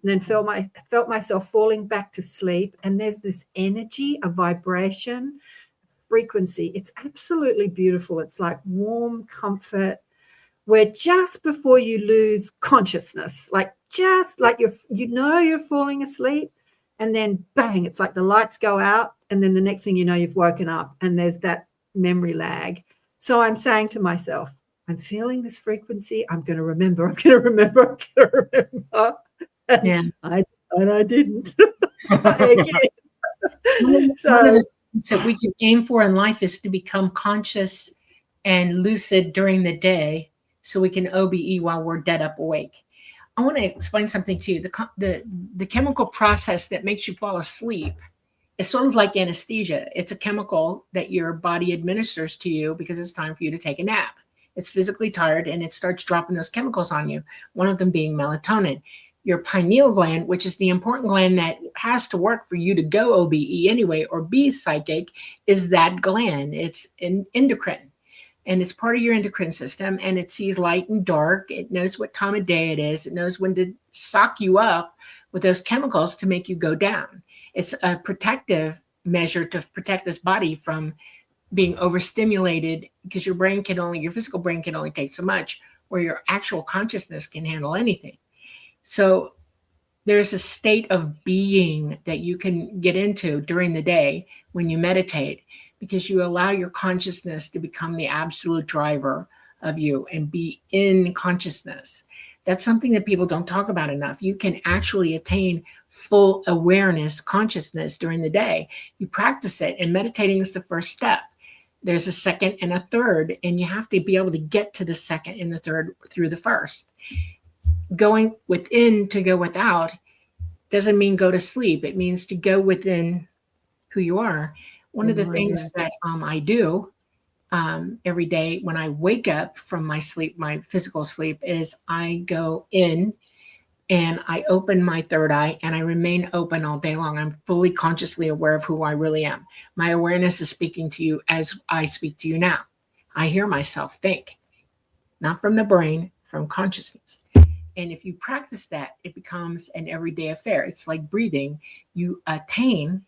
then felt myself falling back to sleep. And there's this energy, a vibration, frequency. It's absolutely beautiful. It's like warm comfort, where just before you lose consciousness, like just like you're falling asleep, and then bang, it's like the lights go out, and then the next thing you know, you've woken up, and there's that memory lag. So I'm saying to myself, I'm feeling this frequency. I'm going to remember. I'm going to remember. I'm going to remember. Yeah. I didn't. So we can aim for in life is to become conscious and lucid during the day, so we can OBE while we're dead up awake. I want to explain something to you. The chemical process that makes you fall asleep is sort of like anesthesia. It's a chemical that your body administers to you because it's time for you to take a nap. It's physically tired and it starts dropping those chemicals on you, one of them being melatonin. Your pineal gland, which is the important gland that has to work for you to go OBE anyway or be psychic, is that gland. It's an endocrine, and it's part of your endocrine system, and it sees light and dark. It knows what time of day it is. It knows when to sock you up with those chemicals to make you go down. It's a protective measure to protect this body from being overstimulated, because your physical brain can only take so much, where your actual consciousness can handle anything. So there's a state of being that you can get into during the day when you meditate, because you allow your consciousness to become the absolute driver of you and be in consciousness. That's something that people don't talk about enough. You can actually attain full awareness, consciousness during the day. You practice it, and meditating is the first step. There's a second and a third, and you have to be able to get to the second and the third through the first. Going within to go without doesn't mean go to sleep. It means to go within who you are. One of the things that I do every day when I wake up from my sleep, my physical sleep, is I go in and I open my third eye and I remain open all day long. I'm fully consciously aware of who I really am. My awareness is speaking to you as I speak to you now. I hear myself think, not from the brain, from consciousness. And if you practice that, it becomes an everyday affair. It's like breathing. You attain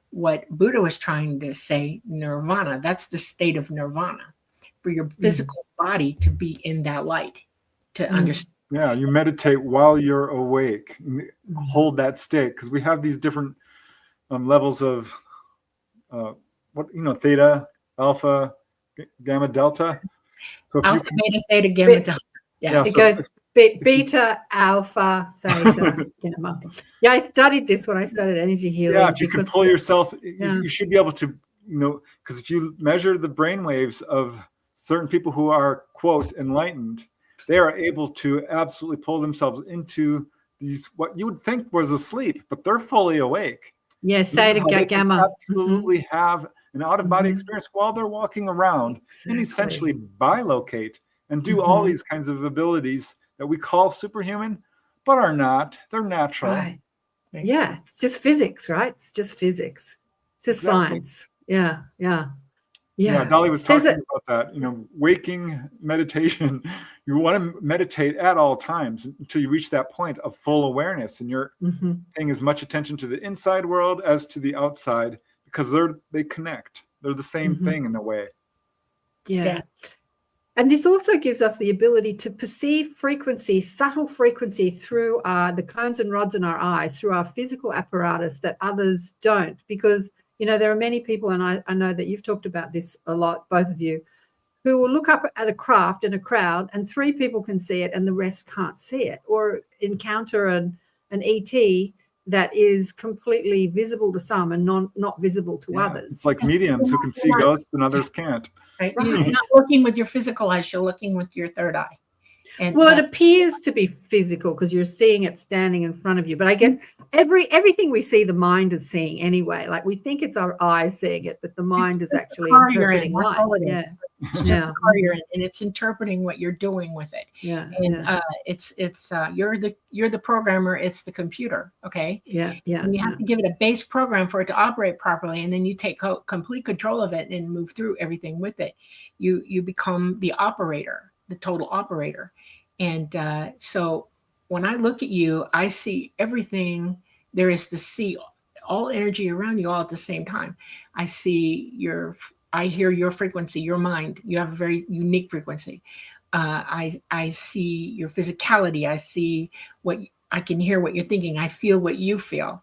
what Buddha was trying to say, nirvana. That's the state of nirvana, for your physical body to be in that light, to understand. Yeah, you meditate while you're awake. Hold that state, because we have these different levels of theta, alpha, gamma, delta. So if Alpha, beta, theta, gamma, delta. Yeah, it goes beta, alpha, theta, gamma. Yeah, I studied this when I studied energy healing. Yeah, if you can pull yourself, you should be able to, because if you measure the brain waves of certain people who are, quote, enlightened, they are able to absolutely pull themselves into these, what you would think was asleep, but they're fully awake. Yeah, theta, gamma. Absolutely have an out-of-body experience while they're walking around and essentially bilocate and do all these kinds of abilities that we call superhuman, but are not. They're natural. Right. Yeah, it's just physics, right? It's just physics. It's just science. Yeah. Dolly was talking about that. Waking meditation. You want to meditate at all times until you reach that point of full awareness, and you're paying as much attention to the inside world as to the outside, because they connect. They're the same thing in a way. Yeah. And this also gives us the ability to perceive frequency, subtle frequency, through the cones and rods in our eyes, through our physical apparatus that others don't. Because, there are many people, and I know that you've talked about this a lot, both of you, who will look up at a craft in a crowd and 3 people can see it and the rest can't see it, or encounter an ET that is completely visible to some and not visible to others. It's like mediums who can see ghosts and others can't. Right. You're not looking with your physical eyes, you're looking with your third eye. And it appears to be physical because you're seeing it standing in front of you. But I guess everything we see, the mind is seeing anyway. Like, we think it's our eyes seeing it, but the mind is actually interpreting light. Yeah. And it's interpreting what you're doing with it. Yeah. And it's you're the programmer, it's the computer. Okay. Yeah. And you have to give it a base program for it to operate properly, and then you take complete control of it and move through everything with it. You become the operator, the total operator. And so when I look at you, I see everything there is to see, all energy around you all at the same time. I hear your frequency, your mind. You have a very unique frequency. I see your physicality. I can hear what you're thinking. I feel what you feel.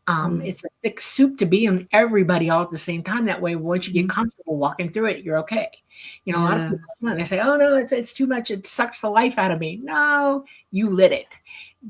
It's a thick soup to be in everybody all at the same time. That way, once you get comfortable walking through it, you're okay. A lot of people, they say, "Oh no, it's too much. It sucks the life out of me." No, you lit it.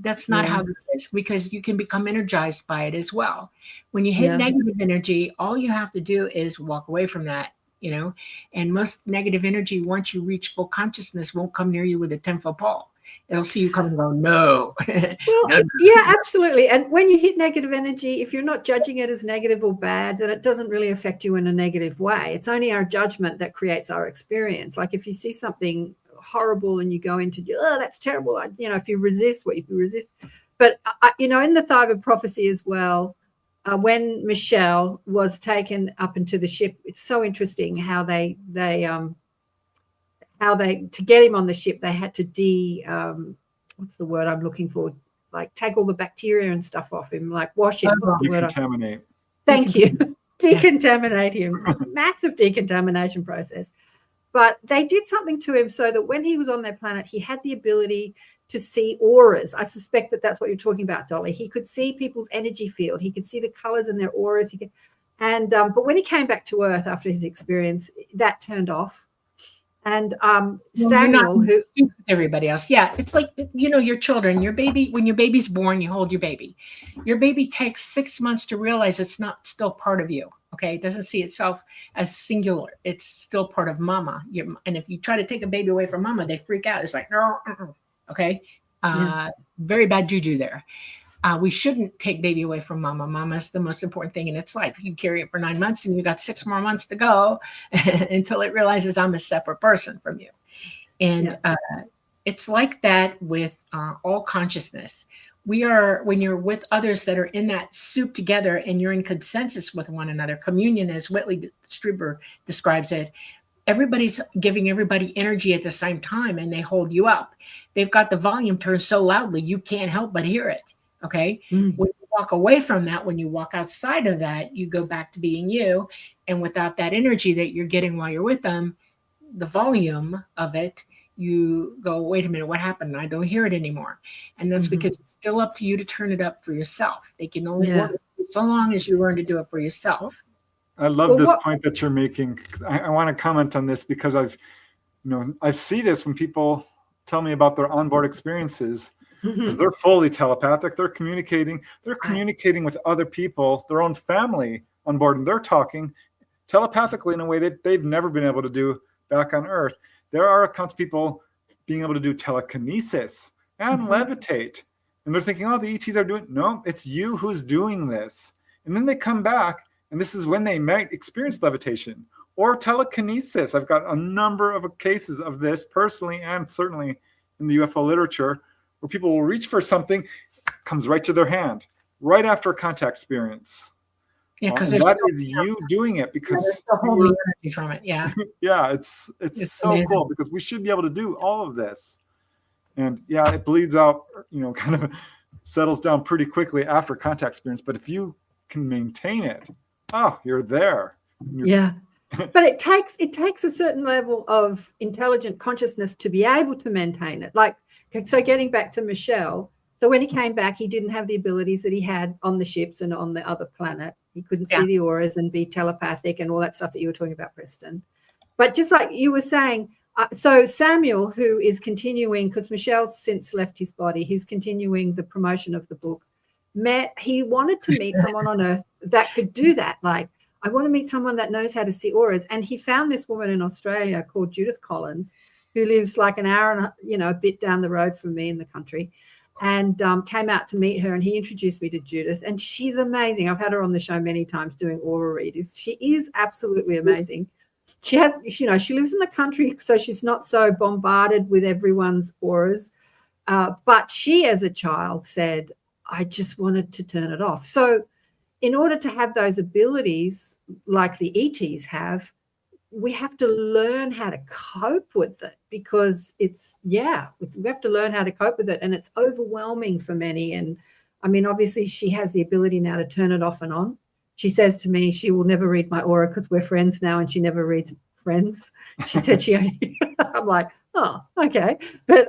That's not how this is, because you can become energized by it as well. When you hit negative energy, all you have to do is walk away from that. And most negative energy, once you reach full consciousness, won't come near you with a 10-foot pole. It'll see you coming and go, no. Well, yeah, absolutely. And when you hit negative energy, if you're not judging it as negative or bad, then it doesn't really affect you in a negative way. It's only our judgment that creates our experience. Like, if you see something horrible and you go into, that's terrible. If you resist, But, in the Thyva prophecy as well, when Michelle was taken up into the ship, it's so interesting how they to get him on the ship, they had to what's the word I'm looking for? Like, take all the bacteria and stuff off him, like wash him. Decontaminate. Thank you. Decontaminate him. Massive decontamination process. but they did something to him so that when he was on their planet, he had the ability to see auras. I suspect that that's what you're talking about, Dolly. He could see people's energy field. He could see the colors in their auras. But when he came back to Earth after his experience, that turned off. And Samuel, who everybody else, yeah, it's like, you know, your children, your baby, when your baby's born, you hold your baby. Your baby takes 6 months to realize it's not still part of you. Okay, it doesn't see itself as singular. It's still part of mama. And if you try to take a baby away from mama, they freak out. It's like, no, okay, very bad juju there. We shouldn't take baby away from mama. Mama's the most important thing in its life. You carry it for 9 months and you got 6 more months to go until it realizes I'm a separate person from you. And it's like that with all consciousness. When you're with others that are in that soup together and you're in consensus with one another, communion, as Whitley Strieber describes it, everybody's giving everybody energy at the same time and they hold you up. They've got the volume turned so loudly you can't help but hear it. Okay. When you walk away from that, when you walk outside of that, you go back to being you. And without that energy that you're getting while you're with them, the volume of it, you go, wait a minute, what happened? I don't hear it anymore. And that's because it's still up to you to turn it up for yourself. They can only work with you so long as you learn to do it for yourself. I love this point that you're making. I want to comment on this because I see this when people tell me about their onboard experiences. Because they're fully telepathic, they're communicating with other people, their own family on board, and they're talking telepathically in a way that they've never been able to do back on Earth. There are accounts of people being able to do telekinesis and levitate, and they're thinking, oh, the ETs are doing. No, it's you who's doing this. And then they come back, and this is when they might experience levitation or telekinesis. I've got a number of cases of this personally and certainly in the UFO literature, where people will reach for something, comes right to their hand, right after a contact experience. Yeah, because that is you doing it because holding energy from it. Yeah. Yeah, it's so amazing. Cool because we should be able to do all of this. And yeah, it bleeds out, kind of settles down pretty quickly after contact experience. But if you can maintain it, you're there. Yeah. But it takes a certain level of intelligent consciousness to be able to maintain it. Like, so getting back to Michelle, so when he came back, he didn't have the abilities that he had on the ships and on the other planet. He couldn't see the auras and be telepathic and all that stuff that you were talking about, Preston. But just like you were saying, so Samuel, who is continuing, because Michelle's since left his body, he's continuing the promotion of the book, he wanted to meet someone on Earth that could do that. Like, I want to meet someone that knows how to see auras. And he found this woman in Australia called Judith Collins, who lives like an hour and a bit down the road from me in the country, and came out to meet her. And he introduced me to Judith, and she's amazing. I've had her on the show many times doing aura readings. She is absolutely amazing. She lives in the country, so she's not so bombarded with everyone's auras. But she, as a child, said, I just wanted to turn it off. So in order to have those abilities like the ETs have, we have to learn how to cope with it because we have to learn how to cope with it, and it's overwhelming for many. And I mean, obviously she has the ability now to turn it off and on. She says to me, she will never read my aura because we're friends now, and she never reads friends. She said she only, I'm like, oh, okay. But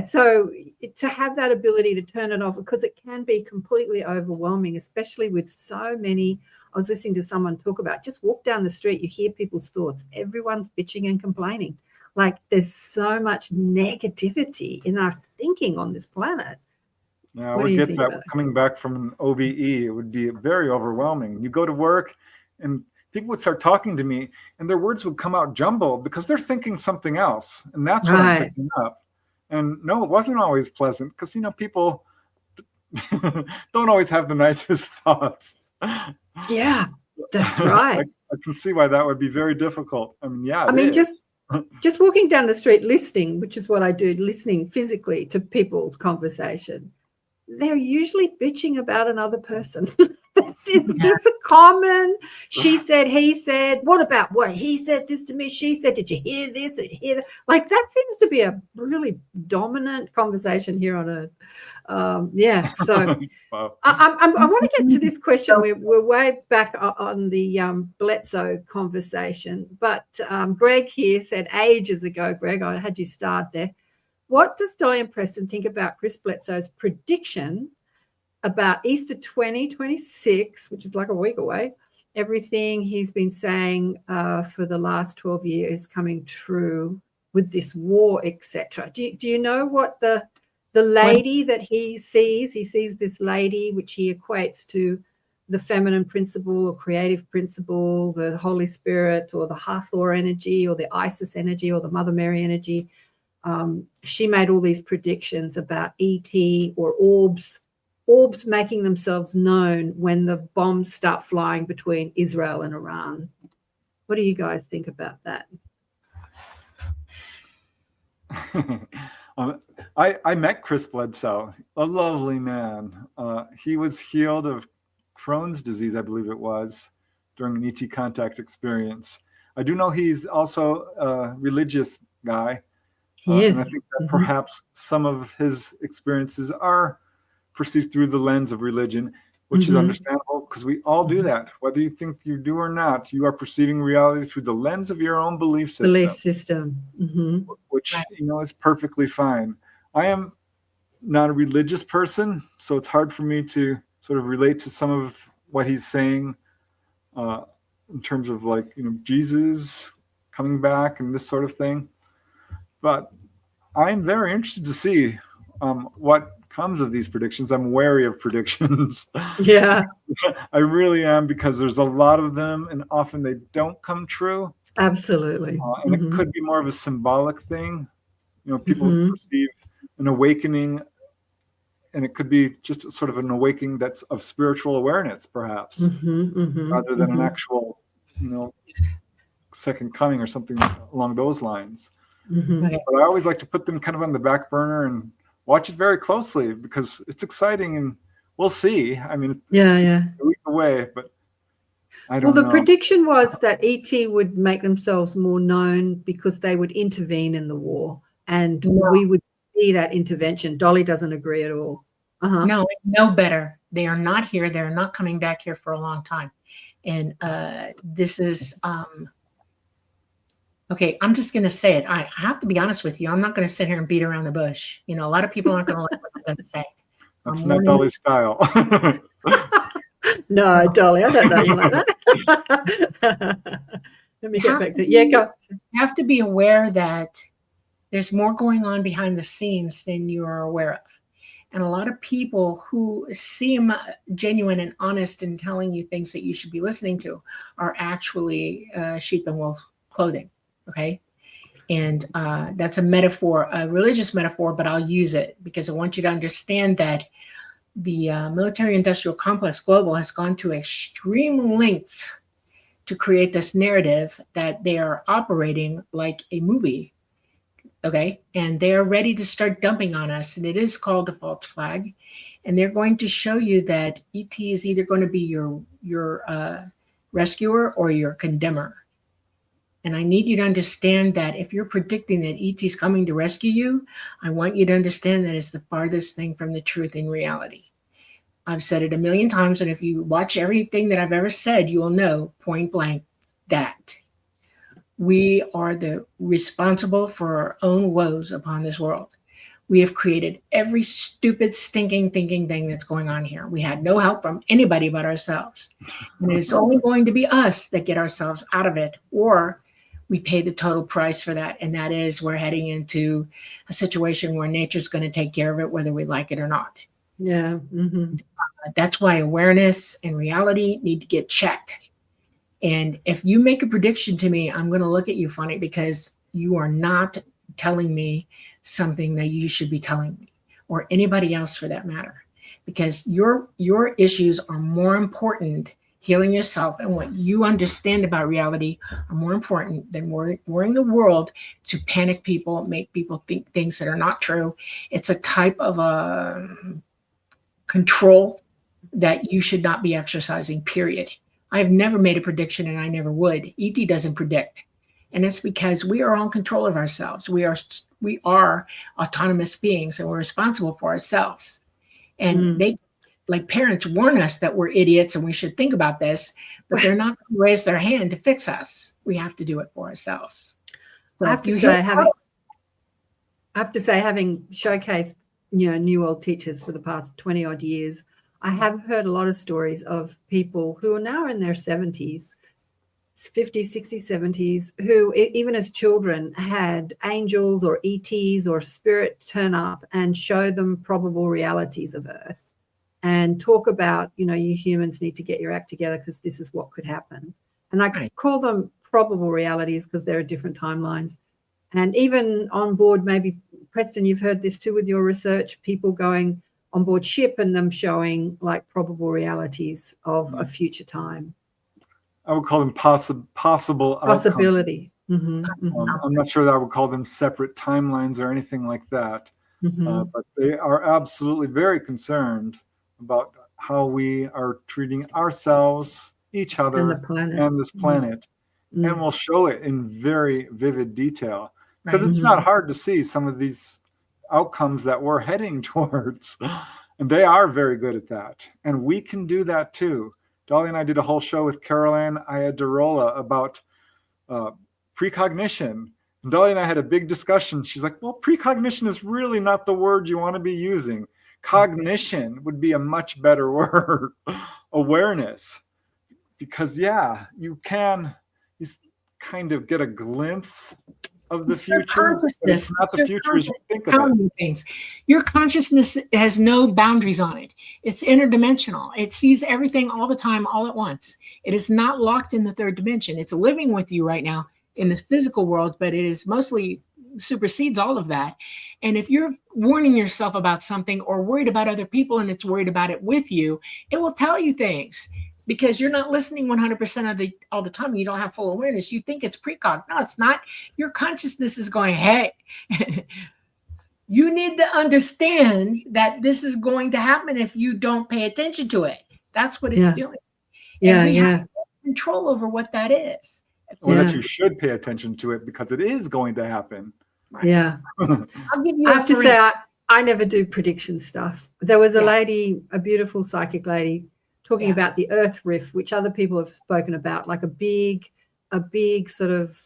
so to have that ability to turn it off, because it can be completely overwhelming, especially with so many. I was listening to someone talk about, just walk down the street, you hear people's thoughts. Everyone's bitching and complaining. Like, there's so much negativity in our thinking on this planet. Yeah, I would get that coming back from an OBE. It would be very overwhelming. You go to work and people would start talking to me and their words would come out jumbled because they're thinking something else. And that's what I'm picking up. And no, it wasn't always pleasant because, people don't always have the nicest thoughts. Yeah, that's right. I can see why that would be very difficult. I mean, just walking down the street listening, which is what I do, listening physically to people's conversation, they're usually bitching about another person. That's There's a common, she said, he said, what about what? He said this to me, she said, did you hear this? Did you hear that? Like that seems to be a really dominant conversation here on Earth. So Wow. I want to get to this question. We're way back on the Bledsoe conversation, but Greg here said ages ago, Greg, I had you start there. What does Dolly and Preston think about Chris Bledsoe's prediction about Easter 2026, which is like a week away? Everything he's been saying for the last 12 years coming true with this war, etc. Do you know what the lady that he sees this lady, which he equates to the feminine principle or creative principle, the Holy Spirit or the Hathor energy or the Isis energy or the Mother Mary energy. She made all these predictions about ET or orbs making themselves known when the bombs start flying between Israel and Iran. What do you guys think about that? I met Chris Bledsoe, a lovely man. He was healed of Crohn's disease, I believe it was, during an ET contact experience. I do know he's also a religious guy. He is. And I think that perhaps some of his experiences are perceived through the lens of religion, which is understandable because we all do that. Whether you think you do or not, you are perceiving reality through the lens of your own belief system. Which, is perfectly fine. I am not a religious person, so it's hard for me to sort of relate to some of what he's saying in terms of Jesus coming back and this sort of thing. But I'm very interested to see what comes of these predictions. I'm wary of predictions. Yeah. I really am, because there's a lot of them and often they don't come true. Absolutely. And it could be more of a symbolic thing. People perceive an awakening, and it could be just sort of an awakening that's of spiritual awareness, perhaps, rather than an actual, second coming or something along those lines. But I always like to put them kind of on the back burner and watch it very closely, because it's exciting, and we'll see. I mean, a week away, but I don't know. Well, the prediction was that ET would make themselves more known because they would intervene in the war, and we would see that intervention. Dolly doesn't agree at all. No, better. They are not here. They're not coming back here for a long time. And this is... okay, I'm just going to say it. I have to be honest with you. I'm not going to sit here and beat around the bush. A lot of people aren't going to like what I'm going to say. That's not Dolly's style. No, Dolly, I don't know you like that. Let me get back to it. Go. You have to be aware that there's more going on behind the scenes than you are aware of. And a lot of people who seem genuine and honest in telling you things that you should be listening to are actually sheep in wolf clothing. Okay. And that's a metaphor, a religious metaphor, but I'll use it because I want you to understand that the military industrial complex global has gone to extreme lengths to create this narrative that they are operating like a movie. Okay. And they are ready to start dumping on us. And it is called the false flag. And they're going to show you that ET is either going to be your rescuer or your condemner. And I need you to understand that if you're predicting that ET is coming to rescue you, I want you to understand that it's the farthest thing from the truth in reality. I've said it a million times, and if you watch everything that I've ever said, you will know point blank that we are the responsible for our own woes upon this world. We have created every stupid, stinking, thinking thing that's going on here. We had no help from anybody but ourselves. And it's only going to be us that get ourselves out of it, or we pay the total price for that. And that is we're heading into a situation where nature's going to take care of it, whether we like it or not. Yeah. That's why awareness and reality need to get checked. And if you make a prediction to me, I'm going to look at you funny because you are not telling me something that you should be telling me, or anybody else for that matter, because your issues are more important. Healing yourself and what you understand about reality are more important than worrying the world to panic people, make people think things that are not true. It's a type of a control that you should not be exercising, period. I've never made a prediction, and I never would. ET doesn't predict. And it's because we are all in control of ourselves. We are autonomous beings, and we're responsible for ourselves. And they, like parents, warn us that we're idiots and we should think about this, but they're not going to raise their hand to fix us. We have to do it for ourselves. So I have to say, having showcased, New World teachers for the past 20 odd years, I have heard a lot of stories of people who are now in their 70s, 50s, 60s, 70s, who even as children had angels or ETs or spirit turn up and show them probable realities of Earth and talk about, you humans need to get your act together because this is what could happen. And I call them probable realities because there are different timelines. And even on board, maybe, Preston, you've heard this too with your research, people going on board ship and them showing like probable realities of a future time. I would call them possible possibility. I'm not sure that I would call them separate timelines or anything like that. But they are absolutely very concerned about how we are treating ourselves, each other, and the planet, and this planet. And we'll show it in very vivid detail because it's not hard to see some of these outcomes that we're heading towards. And they are very good at that. And we can do that too. Dolly and I did a whole show with Caroline Ayadarola about precognition. And Dolly and I had a big discussion. She's like, well, precognition is really not the word you want to be using. Cognition would be a much better word. Awareness. Because, you can kind of get a glimpse of the future. It's not the future as you think of it. Things. Your consciousness has no boundaries on it. It's interdimensional. It sees everything all the time, all at once. It is not locked in the third dimension. It's living with you right now in this physical world, but it is mostly supersedes all of that. And if you're warning yourself about something or worried about other people and it's worried about it with you, it will tell you things. Because you're not listening 100% all the time. You don't have full awareness. You think it's precog. No, it's not. Your consciousness is going, hey, you need to understand that this is going to happen if you don't pay attention to it. That's what it's doing. And we have control over what that is. Well, that you should pay attention to it because it is going to happen. Right. Yeah. I'll give you I have to say, I never do prediction stuff. There was a lady, a beautiful psychic lady, talking about the Earth rift, which other people have spoken about, like a big sort of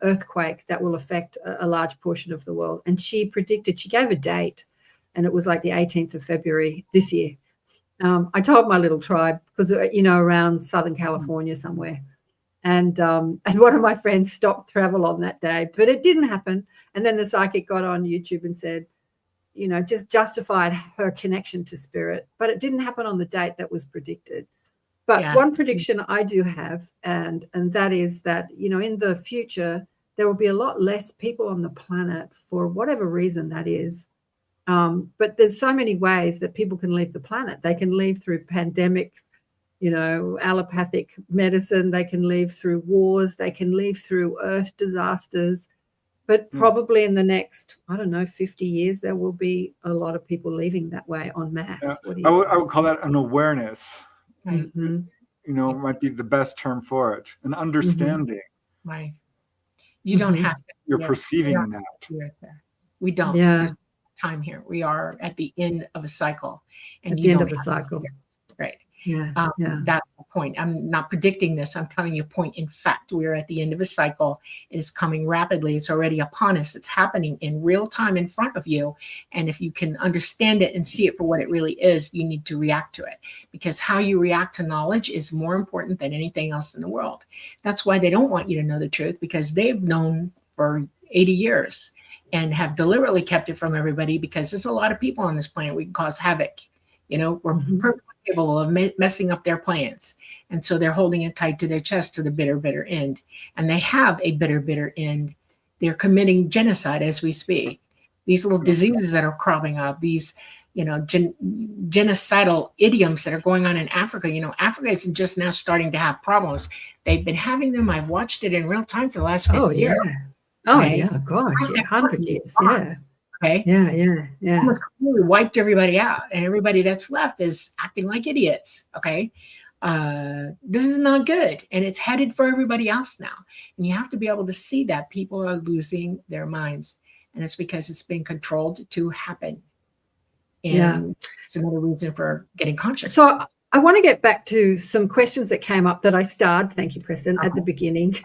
earthquake that will affect a large portion of the world. And she predicted, she gave a date, and it was like the 18th of February this year. I told my little tribe, because, around Southern California somewhere. And one of my friends stopped travel on that day, but it didn't happen. And then the psychic got on YouTube and said, just justified her connection to spirit, but it didn't happen on the date that was predicted. But one prediction I do have, and that is that, in the future, there will be a lot less people on the planet for whatever reason that is. But there's so many ways that people can leave the planet. They can leave through pandemics, allopathic medicine. They can leave through wars. They can leave through earth disasters. But probably in the next, 50 years, there will be a lot of people leaving that way en masse. Yeah. I would call that an awareness. Might be the best term for it. An understanding. Right. You don't have to. You're perceiving that. We don't. Yeah. There's time here. We are at the end of a cycle. And at the end of a cycle. Right. Yeah. That's the point. I'm not predicting this. I'm telling you a point. In fact, we are at the end of a cycle. It is coming rapidly. It's already upon us. It's happening in real time in front of you. And if you can understand it and see it for what it really is, you need to react to it, because how you react to knowledge is more important than anything else in the world. That's why they don't want you to know the truth, because they've known for 80 years and have deliberately kept it from everybody, because there's a lot of people on this planet. We can cause havoc. We're perfectly capable of messing up their plans. And so they're holding it tight to their chest to the bitter, bitter end. And they have a bitter, bitter end. They're committing genocide as we speak. These little diseases that are cropping up, these, genocidal idioms that are going on in Africa. Africa is just now starting to have problems. They've been having them. I've watched it in real time for the last 50 years. Oh, yeah. God, 100 years. Yeah. Okay. Yeah. Almost completely wiped everybody out, and everybody that's left is acting like idiots. Okay. This is not good, and it's headed for everybody else now. And you have to be able to see that people are losing their minds, and it's because it's being controlled to happen. And it's another reason for getting conscious. So I want to get back to some questions that came up that I starred, thank you, Preston, at the beginning.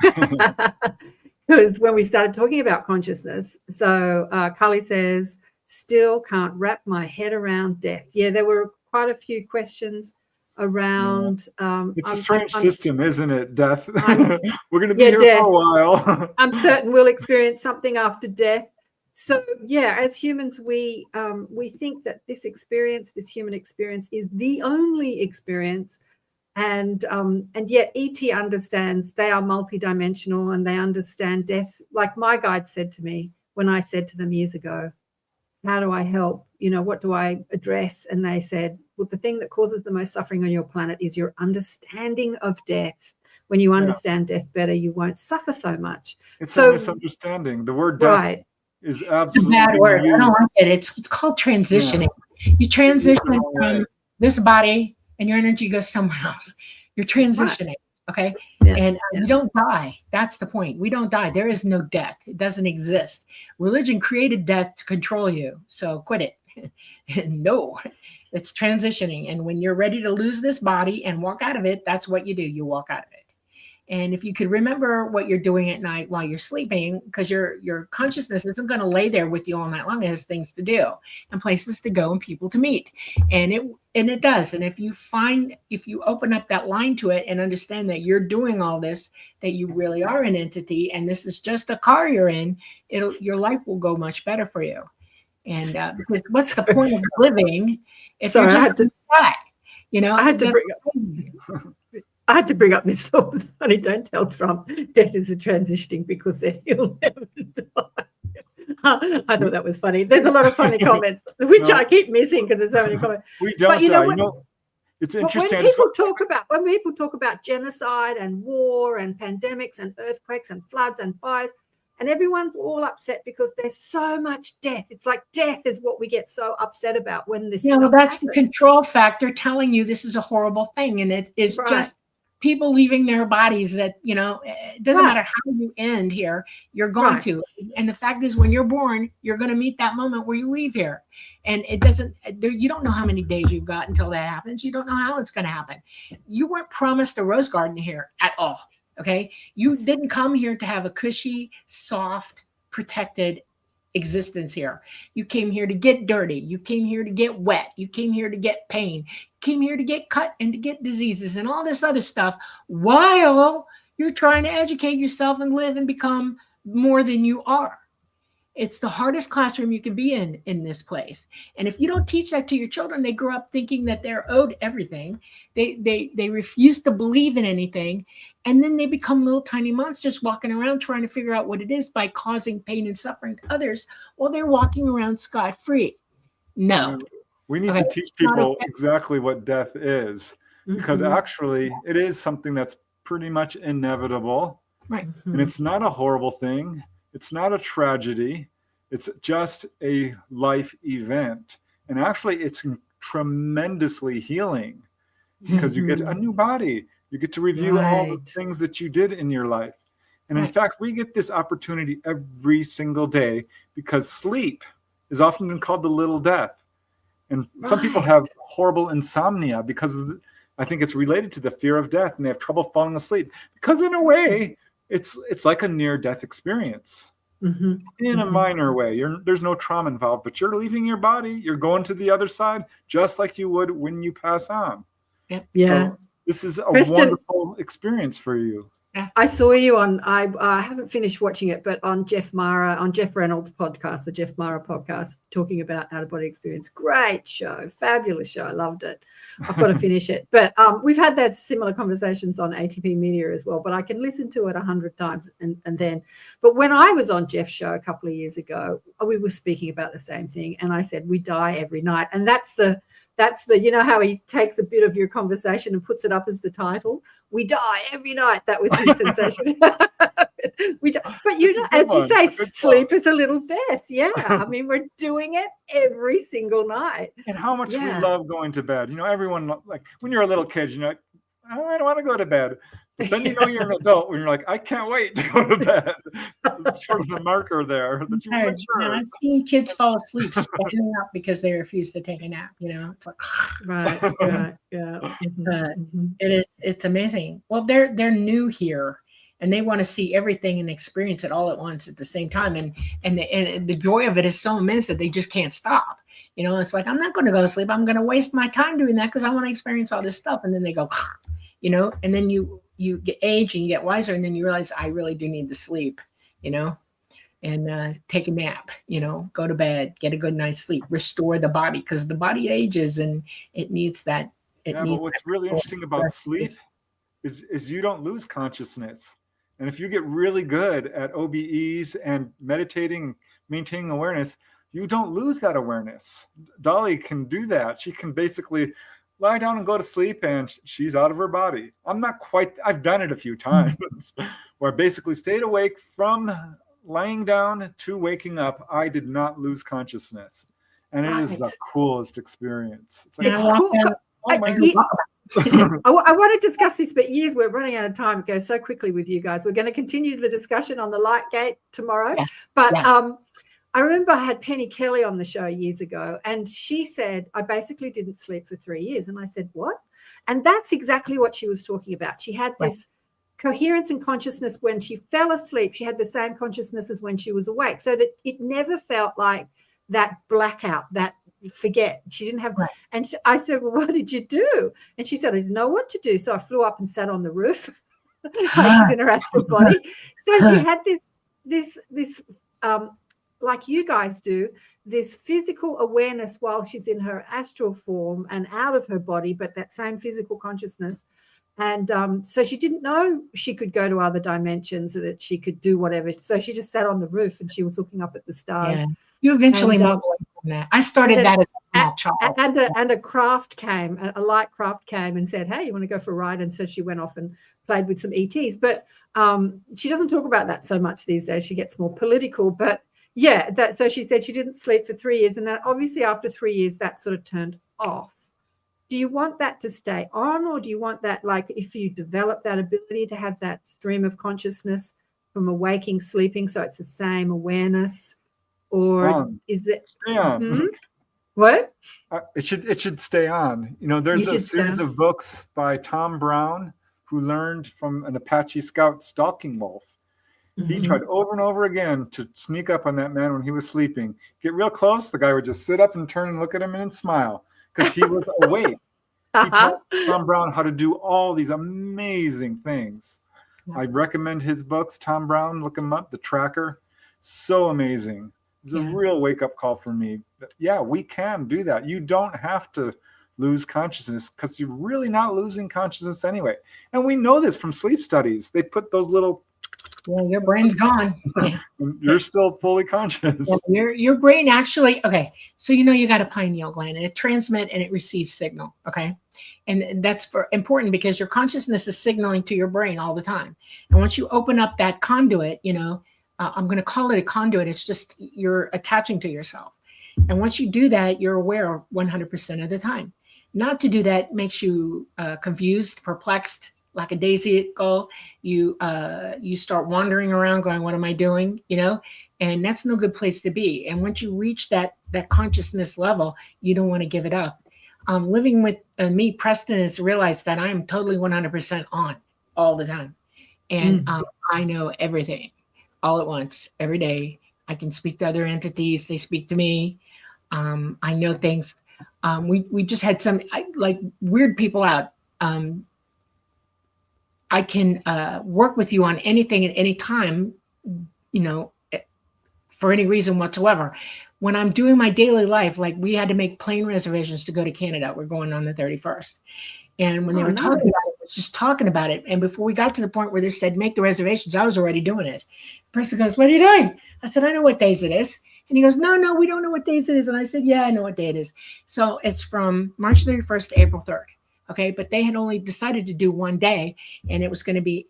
Because when we started talking about consciousness, so Carly says, still can't wrap my head around death. Yeah, there were quite a few questions around. It's a strange system, isn't it? Death. We're going to be here death. for a while. I'm certain we'll experience something after death. So yeah, as humans, we think that this human experience, is the only experience, and yet ET understands. They are multidimensional, and they understand death. Like my guide said to me when I said to them years ago, "How do I help? What do I address?" And they said, "Well, the thing that causes the most suffering on your planet is your understanding of death. When you understand death better, you won't suffer so much." It's a misunderstanding. The word death is absolutely a bad word. used. I don't like it. It's called transitioning. You transition from this body, and your energy goes somewhere else. You're transitioning. Okay. And you don't die. That's the point. We don't die. There is no death. It doesn't exist. Religion created death to control you. So quit it. No, it's transitioning. And when you're ready to lose this body and walk out of it, that's what you do. You walk out of it. And if you could remember what you're doing at night while you're sleeping, because your consciousness isn't going to lay there with you all night long. It has things to do and places to go and people to meet. And it does. And if you open up that line to it and understand that you're doing all this, that you really are an entity, and this is just a car you're in, your life will go much better for you. And because what's the point of living if you're just die? I had to bring up this thought. Honey, don't tell Trump death is a transitioning, because then he'll never die. I thought that was funny. There's a lot of funny comments, which I keep missing because there's so many comments. We don't die. It's interesting. When people talk about genocide and war and pandemics and earthquakes and floods and fires, and everyone's all upset because there's so much death. It's like death is what we get so upset about when this stuff that's happens. The control factor telling you this is a horrible thing, and it is just people leaving their bodies. That it doesn't matter how you end here, you're going to. And the fact is, when you're born, you're going to meet that moment where you leave here, and you don't know how many days you've got until that happens. You don't know how it's going to happen. You weren't promised a rose garden here at all. Okay, you didn't come here to have a cushy, soft, protected existence here. You came here to get dirty. You came here to get wet. You came here to get pain. You came here to get cut and to get diseases and all this other stuff, while you're trying to educate yourself and live and become more than you are. It's the hardest classroom you can be in this place. And if you don't teach that to your children, they grow up thinking that they're owed everything. They refuse to believe in anything. And then they become little tiny monsters walking around trying to figure out what it is by causing pain and suffering to others while they're walking around scot-free. No. We need to teach people exactly what death is, because actually it is something that's pretty much inevitable. Right. And it's not a horrible thing. It's not a tragedy. It's just a life event. And actually, it's tremendously healing, because you get a new body. You get to review all the things that you did in your life. And in fact, we get this opportunity every single day, because sleep is often been called the little death. And some people have horrible insomnia because I think it's related to the fear of death, and they have trouble falling asleep, because in a way, it's like a near-death experience in a minor way. There's no trauma involved, but you're leaving your body. You're going to the other side, just like you would when you pass on. Yeah. So this is a wonderful experience for you. I saw you on, I haven't finished watching it, but on Jeff Reynolds' podcast, the Jeff Mara podcast, talking about out-of-body experience. Great show, fabulous show. I loved it. I've got to finish it. But we've had that similar conversations on ATP Media as well, but I can listen to it 100 times and then. But when I was on Jeff's show a couple of years ago, we were speaking about the same thing, and I said, we die every night. And that's the, how he takes a bit of your conversation and puts it up as the title. We die every night. That was his sensation. We don't, but you It's a know, good as you one. say, It's a good sleep is a little death. Yeah. I mean, we're doing it every single night. And how much we Yeah. love going to bed. You know, everyone, like when you're a little kid, you're like, oh, I don't want to go to bed. But then you know you're an adult when you're like, I can't wait to go to bed. It's sort of the marker there that you Yeah, mature. I've seen kids fall asleep standing up because they refuse to take a nap. You know, it's like Right. Yeah. it's amazing. Well, they're new here, and they want to see everything and experience it all at once at the same time. And the joy of it is so immense that they just can't stop. You know, it's like, I'm not going to go to sleep. I'm going to waste my time doing that because I want to experience all this stuff. And then they go, you know, and then you get age and you get wiser, and then you realize I really do need to sleep, you know, and take a nap, you know, go to bed, get a good night's sleep, restore the body, because the body ages and it needs that. But what's really interesting about sleep is you don't lose consciousness. And if you get really good at OBEs and meditating, maintaining awareness, you don't lose that awareness. Dolly can do that. She can basically lie down and go to sleep, and she's out of her body. I'm not quite, I've done it a few times where I basically stayed awake from lying down to waking up. I did not lose consciousness. And it is the coolest experience. It's like, It's cool. oh my God. I want to discuss this, but we're running out of time. It goes so quickly with you guys. We're going to continue the discussion on the light gate tomorrow. Yes. But Yes. I remember I had Penny Kelly on the show years ago, and she said, I basically didn't sleep for 3 years. And I said, what? And that's exactly what she was talking about. She had this coherence and consciousness when she fell asleep. She had the same consciousness as when she was awake, so that it never felt like that blackout, that forget. She didn't have, and I said, well, what did you do? And she said, I didn't know what to do. So I flew up and sat on the roof. Like she's in her astral body. So she had this like you guys do, this physical awareness while she's in her astral form and out of her body, but that same physical consciousness. And so she didn't know she could go to other dimensions, or that she could do whatever. So she just sat on the roof and she was looking up at the stars. Yeah. You eventually moved away from that. I started that as a small child. And a craft came, a light craft came and said, hey, you want to go for a ride? And so she went off and played with some ETs. But she doesn't talk about that so much these days. She gets more political. But yeah, so she said she didn't sleep for 3 years. And then obviously after 3 years, that sort of turned off. Do you want that to stay on, or do you want that, like, if you develop that ability to have that stream of consciousness from awaking, sleeping, so it's the same awareness, or is it stay on? What? It should stay on. You know, there's a series of books by Tom Brown, who learned from an Apache scout stalking wolf. He tried over and over again to sneak up on that man when he was sleeping. Get real close, the guy would just sit up and turn and look at him and smile, because he was awake. He taught Tom Brown how to do all these amazing things. I recommend his books, Tom Brown, look him up, The Tracker. So amazing. It's a real wake-up call for me. Yeah, we can do that. You don't have to lose consciousness, because you're really not losing consciousness anyway. And we know this from sleep studies. They put those little... Yeah, your brain's gone. You're still fully conscious. Yeah, your brain actually, okay, so you know you got a pineal gland, and it transmits and it receives signal, okay? And that's important because your consciousness is signaling to your brain all the time. And once you open up that conduit, you know, I'm going to call it a conduit. It's just you're attaching to yourself. And once you do that, you're aware 100% of the time. Not to do that makes you confused, perplexed, lackadaisical. You start wandering around going, what am I doing? You know, and that's no good place to be. And once you reach that consciousness level, you don't want to give it up. Living with me, Preston, has realized that I am totally 100% on all the time. And I know everything all at once, every day. I can speak to other entities. They speak to me. I know things. We just had some like weird people out. I can work with you on anything at any time, you know, for any reason whatsoever. When I'm doing my daily life, like we had to make plane reservations to go to Canada. We're going on the 31st. And when they were talking about it, I was just talking about it. And before we got to the point where they said, make the reservations, I was already doing it. The person goes, what are you doing? I said, I know what days it is. And he goes, no, we don't know what days it is. And I said, yeah, I know what day it is. So it's from March 31st to April 3rd. Okay, but they had only decided to do one day, and it was going to be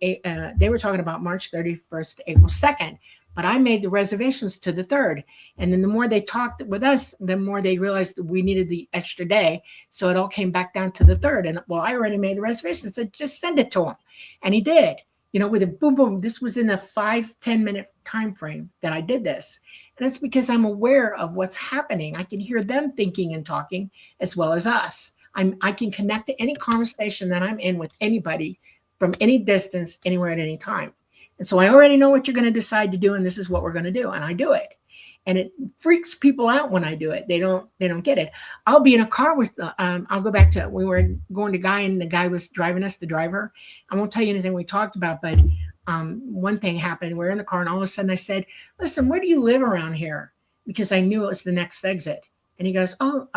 they were talking about March 31st to April 2nd. But I made the reservations to the 3rd. And then the more they talked with us, the more they realized that we needed the extra day. So it all came back down to the 3rd. And well, I already made the reservations. So just send it to him. And he did, you know, with a boom, boom. This was in a 5-10 minute time frame that I did this. And it's because I'm aware of what's happening. I can hear them thinking and talking as well as us. I can connect to any conversation that I'm in with anybody from any distance, anywhere at any time. And so I already know what you're going to decide to do, and this is what we're going to do, and I do it. And it freaks people out when I do it. They don't get it. I'll be in a car with I'll go back to, we were going to Guy, and the guy was driving us, the driver. I won't tell you anything we talked about, but one thing happened. We're in the car, and all of a sudden I said, listen, where do you live around here? Because I knew it was the next exit. And he goes, oh,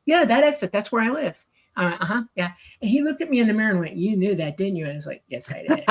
yeah, that exit, that's where I live. Yeah. And he looked at me in the mirror and went, you knew that, didn't you? And I was like, yes, I did.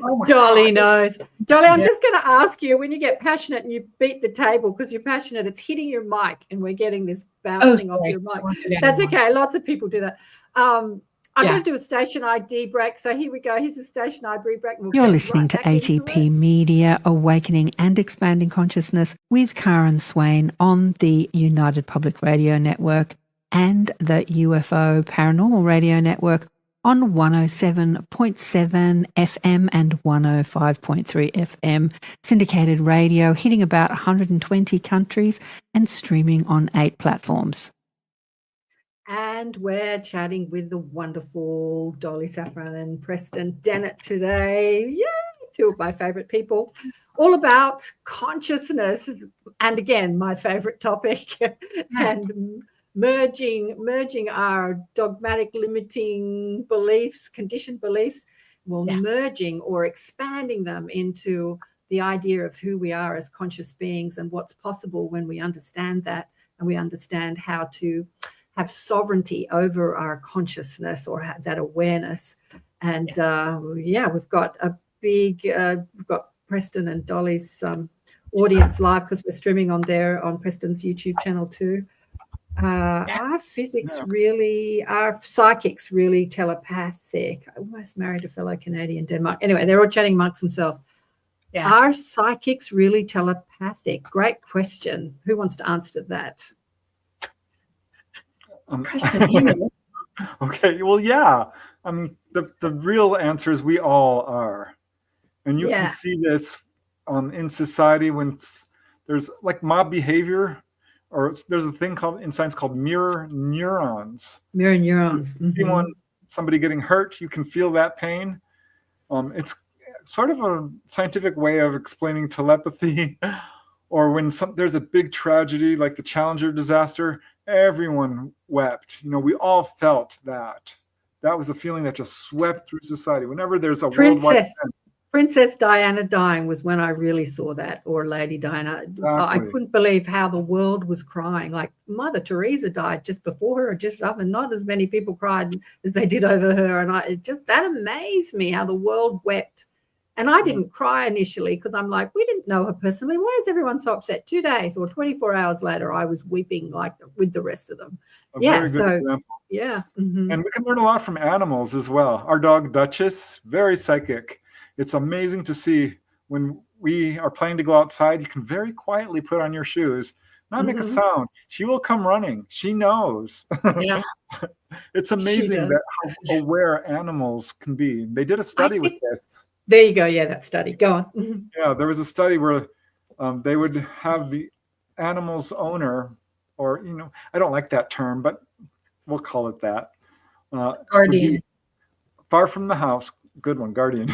Oh Dolly knows. Dolly, I'm Yeah. just going to ask you, when you get passionate and you beat the table because you're passionate, it's hitting your mic and we're getting this bouncing off sorry. your mic. I won't do that That's anymore. okay. Lots of people do that. I'm Yeah. going to do a station ID break. So here we go. Here's a station ID break. We'll You're get listening right to back into ATP it. Media, Awakening and Expanding Consciousness with Karen Swain on the United Public Radio Network and the UFO Paranormal Radio Network on 107.7 FM and 105.3 FM. Syndicated radio hitting about 120 countries and streaming on 8 platforms. And we're chatting with the wonderful Dolly Safran and Preston Dennett today. Yay! 2 of my favorite people, all about consciousness. And again, my favorite topic, and merging our dogmatic limiting beliefs, conditioned beliefs, merging or expanding them into the idea of who we are as conscious beings and what's possible when we understand that, and we understand how to have sovereignty over our consciousness or have that awareness. And we've got a big, we've got Preston and Dolly's audience live because we're streaming on Preston's YouTube channel too. Our physics really, our psychics really telepathic. I almost married a fellow Canadian, Denmark. Anyway, they're all chatting amongst themselves. Yeah. Are psychics really telepathic? Great question. Who wants to answer that? Preston, you know. Okay, well, yeah. I mean, the real answer is we all are. And you can see this in society when there's like mob behavior, or there's a thing in science called mirror neurons. Mirror neurons. You see somebody getting hurt, you can feel that pain. It's sort of a scientific way of explaining telepathy. Or when there's a big tragedy like the Challenger disaster, everyone wept. You know, we all felt that. That was a feeling that just swept through society. Whenever there's a worldwide event. Princess Diana dying was when I really saw that, or Lady Diana. Exactly. I couldn't believe how the world was crying. Like Mother Teresa died just before her, just up, and not as many people cried as they did over her. And that amazed me how the world wept. And I didn't cry initially because I'm like, we didn't know her personally. Why is everyone so upset? 2 days or 24 hours later, I was weeping like with the rest of them. Very good example. Yeah. And we can learn a lot from animals as well. Our dog Duchess, very psychic. It's amazing to see when we are planning to go outside, you can very quietly put on your shoes, not make a sound. She will come running. She knows. Yeah. It's amazing how aware animals can be. They did a study with this. There you go. Yeah, that study. Go on. Yeah, there was a study where they would have the animal's owner, or, you know, I don't like that term, but we'll call it that. Guardian. Far from the house. Good one, guardian.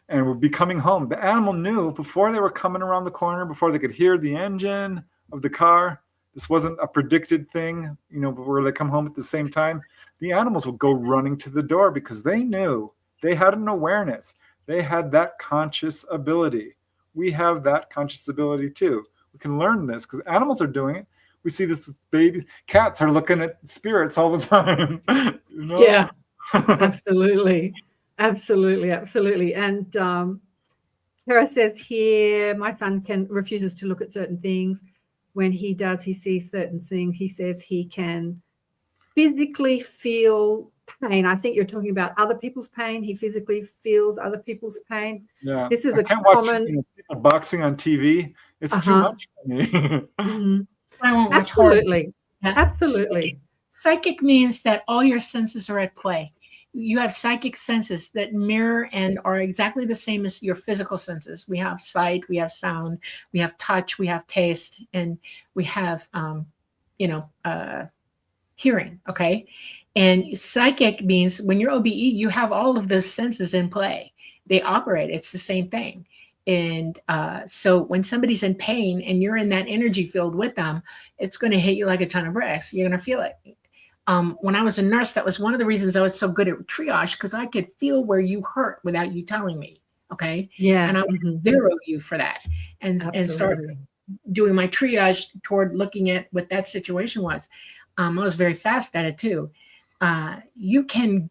And would be coming home. The animal knew before they were coming around the corner, before they could hear the engine of the car. This wasn't a predicted thing, you know, where they come home at the same time. The animals would go running to the door because they knew, they had an awareness. They had that conscious ability. We have that conscious ability too. We can learn this because animals are doing it. We see this with babies. Cats are looking at spirits all the time. You know? Yeah, absolutely. Absolutely. And Kara says here, my son refuses to look at certain things. When he does, he sees certain things. He says he can physically feel pain. I think you're talking about other people's pain. He physically feels other people's pain. Yeah. This is I a can't common. watch people boxing on TV. It's too much for me. Mhm. I won't watch horror. Absolutely. Yeah. Absolutely. Psychic means that all your senses are at play. You have psychic senses that mirror and are exactly the same as your physical senses. We have sight, we have sound, we have touch, we have taste, and we have, hearing. Okay. And psychic means when you're OBE, you have all of those senses in play. They operate. It's the same thing. And so when somebody's in pain and you're in that energy field with them, it's going to hit you like a ton of bricks. You're going to feel it. When I was a nurse, that was one of the reasons I was so good at triage, because I could feel where you hurt without you telling me. Okay. Yeah. And I would zero you for that and start doing my triage toward looking at what that situation was. I was very fast at it too. You can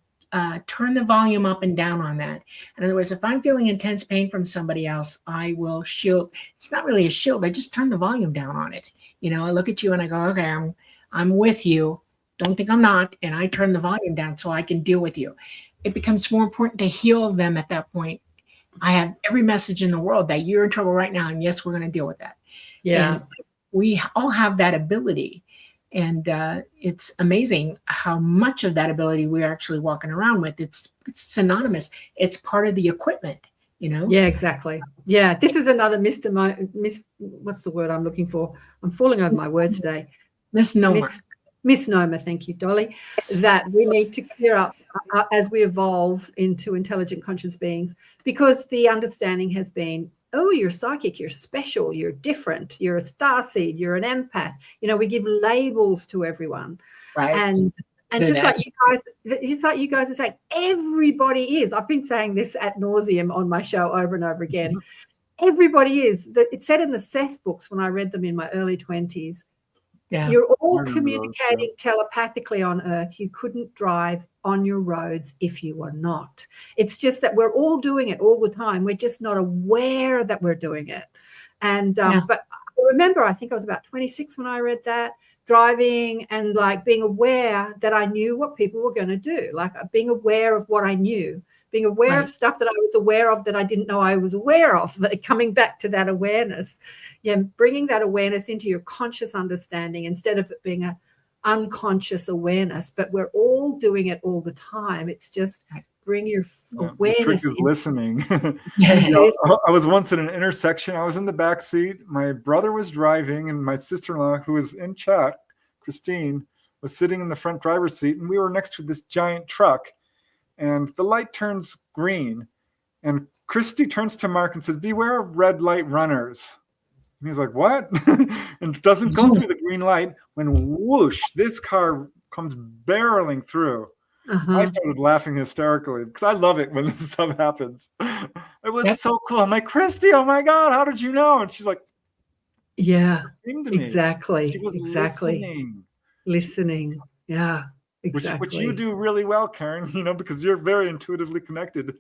turn the volume up and down on that. In other words, if I'm feeling intense pain from somebody else, I will shield. It's not really a shield. I just turn the volume down on it. I look at you and I go, okay, I'm with you. Don't think I'm not. And I turn the volume down so I can deal with you. It becomes more important to heal them at that point. I have every message in the world that you're in trouble right now. And yes, we're going to deal with that. Yeah. And we all have that ability. And it's amazing how much of that ability we're actually walking around with. It's synonymous. It's part of the equipment, Yeah, exactly. Yeah. This is another what's the word I'm looking for? I'm falling over my words today. Misnomer. Misnomer, thank you, Dolly, that we need to clear up as we evolve into intelligent conscious beings, because the understanding has been, oh, you're psychic, you're special, you're different, you're a starseed, you're an empath. We give labels to everyone. Right. And just like you guys are saying, everybody is. I've been saying this ad nauseum on my show over and over again. Everybody is. It's said in the Seth books when I read them in my early 20s. Yeah. You're all communicating telepathically on Earth. You couldn't drive on your roads if you were not. It's just that we're all doing it all the time. We're just not aware that we're doing it. And but I remember, I think I was about 26 when I read that, driving and like being aware that I knew what people were going to do, like being aware of what I knew, being aware of stuff that I was aware of that I didn't know I was aware of, coming back to that awareness. Yeah, bringing that awareness into your conscious understanding instead of it being an unconscious awareness. But we're all doing it all the time. It's just bring your awareness. The trick is listening. I was once in an intersection. I was in the back seat. My brother was driving, and my sister-in-law, who was in chat, Christine, was sitting in the front driver's seat, and we were next to this giant truck. And the light turns green, and Christy turns to Mark and says, "Beware of red light runners." And he's like, "What?" And doesn't go through the green light when whoosh, this car comes barreling through. I started laughing hysterically because I love it when this stuff happens. It was so cool. I'm like, "Christy, oh my God, how did you know?" And she's like, "Yeah, exactly. She was listening. Yeah, exactly. Which you do really well, Karen. Because you're very intuitively connected.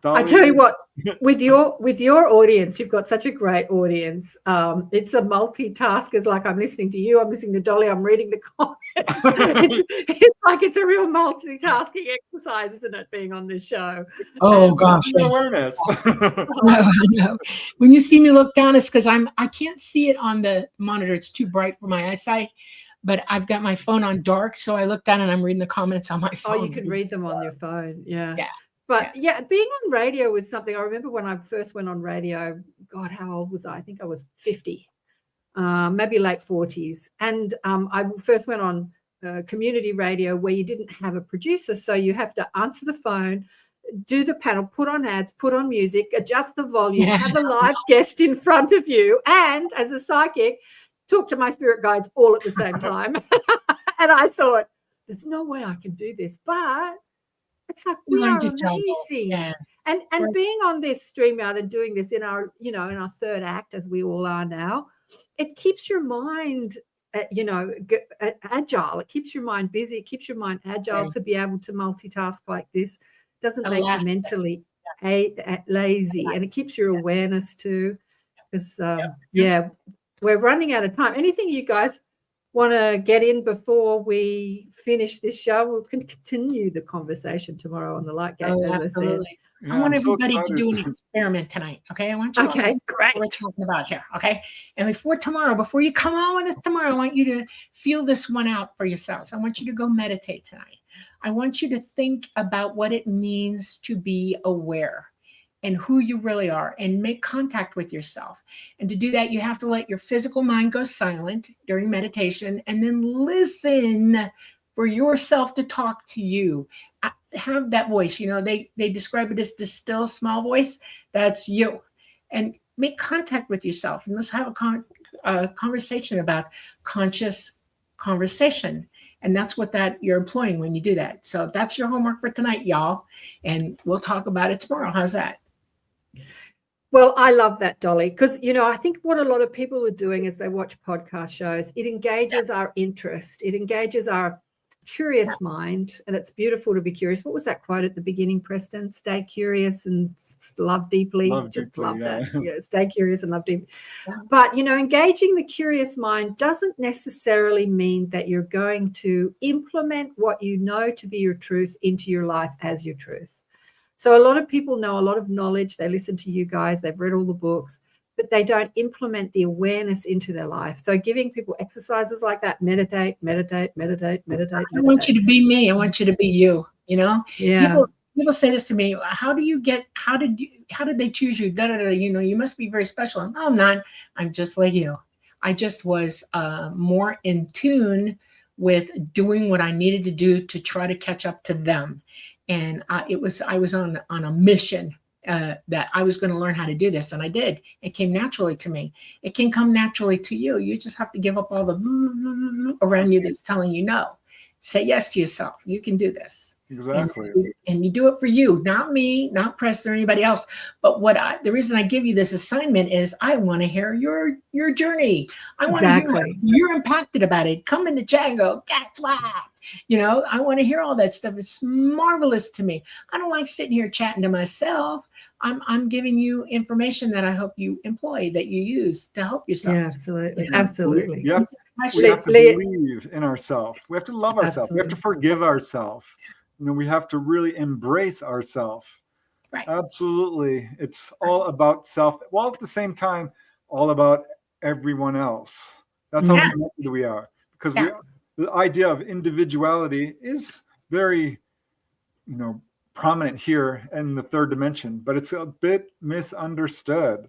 Dolly, I tell you what, with your audience, you've got such a great audience. It's a multitaskers. Like I'm listening to you, I'm listening to Dolly, I'm reading the comments. it's like it's a real multitasking exercise, isn't it? Being on this show. Oh gosh, awareness. No. When you see me look down, it's because I can't see it on the monitor. It's too bright for my eyesight. But I've got my phone on dark, so I look down and I'm reading the comments on my phone. Oh, you can read them on your phone. Yeah. But being on radio was something. I remember when I first went on radio, God, how old was I? I think I was 50, maybe late 40s. And I first went on community radio where you didn't have a producer. So you have to answer the phone, do the panel, put on ads, put on music, adjust the volume, have a live guest in front of you. And as a psychic, talk to my spirit guides all at the same time. And I thought, there's no way I can do this. But it's like we are amazing. Yes. And being on this StreamYard and doing this in our, in our third act, as we all are now, it keeps your mind, agile. It keeps your mind busy. It keeps your mind agile to be able to multitask like this. It doesn't make you mentally lazy, and it keeps your awareness too. Because we're running out of time. Anything you guys want to get in before we finish this show? We'll continue the conversation tomorrow on the Light Gate, Oh, as absolutely. I said. Yeah, I want I'm so everybody to excited. do an experiment tonight. Okay. I want you all to Okay, do great. what we're talking about here. Okay. And before you come on with us tomorrow, I want you to feel this one out for yourselves. I want you to go meditate tonight. I want you to think about what it means to be aware and who you really are, and make contact with yourself. And to do that, you have to let your physical mind go silent during meditation, and then listen for yourself to talk to you. Have that voice. They describe it as the still small voice. That's you. And make contact with yourself, and let's have a conversation about conscious conversation. And that's what you're employing when you do that. So that's your homework for tonight, y'all. And we'll talk about it tomorrow. How's that? Well, I love that, Dolly, because, I think what a lot of people are doing is they watch podcast shows. It engages our interest. It engages our curious mind, and it's beautiful to be curious. What was that quote at the beginning, Preston? Stay curious and love deeply. Love that. Yeah, stay curious and love deeply. Yeah. But, engaging the curious mind doesn't necessarily mean that you're going to implement what you know to be your truth into your life as your truth. So a lot of people know a lot of knowledge. They listen to you guys. They've read all the books, but they don't implement the awareness into their life. So giving people exercises like that, meditate. I want you to be me. I want you to be you, Yeah. People say this to me. How did they choose you? You must be very special. No, I'm not. I'm just like you. I just was more in tune with doing what I needed to do to try to catch up to them. And I was on a mission that I was going to learn how to do this, and I did. It came naturally to me. It can come naturally to you. You just have to give up all the around you that's telling you no. Say yes to yourself. You can do this. Exactly. And you do it for you, not me, not Preston or anybody else. But the reason I give you this assignment is I want to hear your journey. I want to hear you're impacted about it. Come in the chat and go, guess what? I want to hear all that stuff. It's marvelous to me. I don't like sitting here chatting to myself. I'm giving you information that I hope you employ, that you use to help yourself. Yeah, absolutely. Absolutely. We have to believe in ourselves. We have to love ourselves. We have to forgive ourselves. We have to really embrace ourselves. Right. Absolutely. It's all about self, while at the same time, all about everyone else. That's how connected we are. Because the idea of individuality is very, prominent here in the third dimension, but it's a bit misunderstood.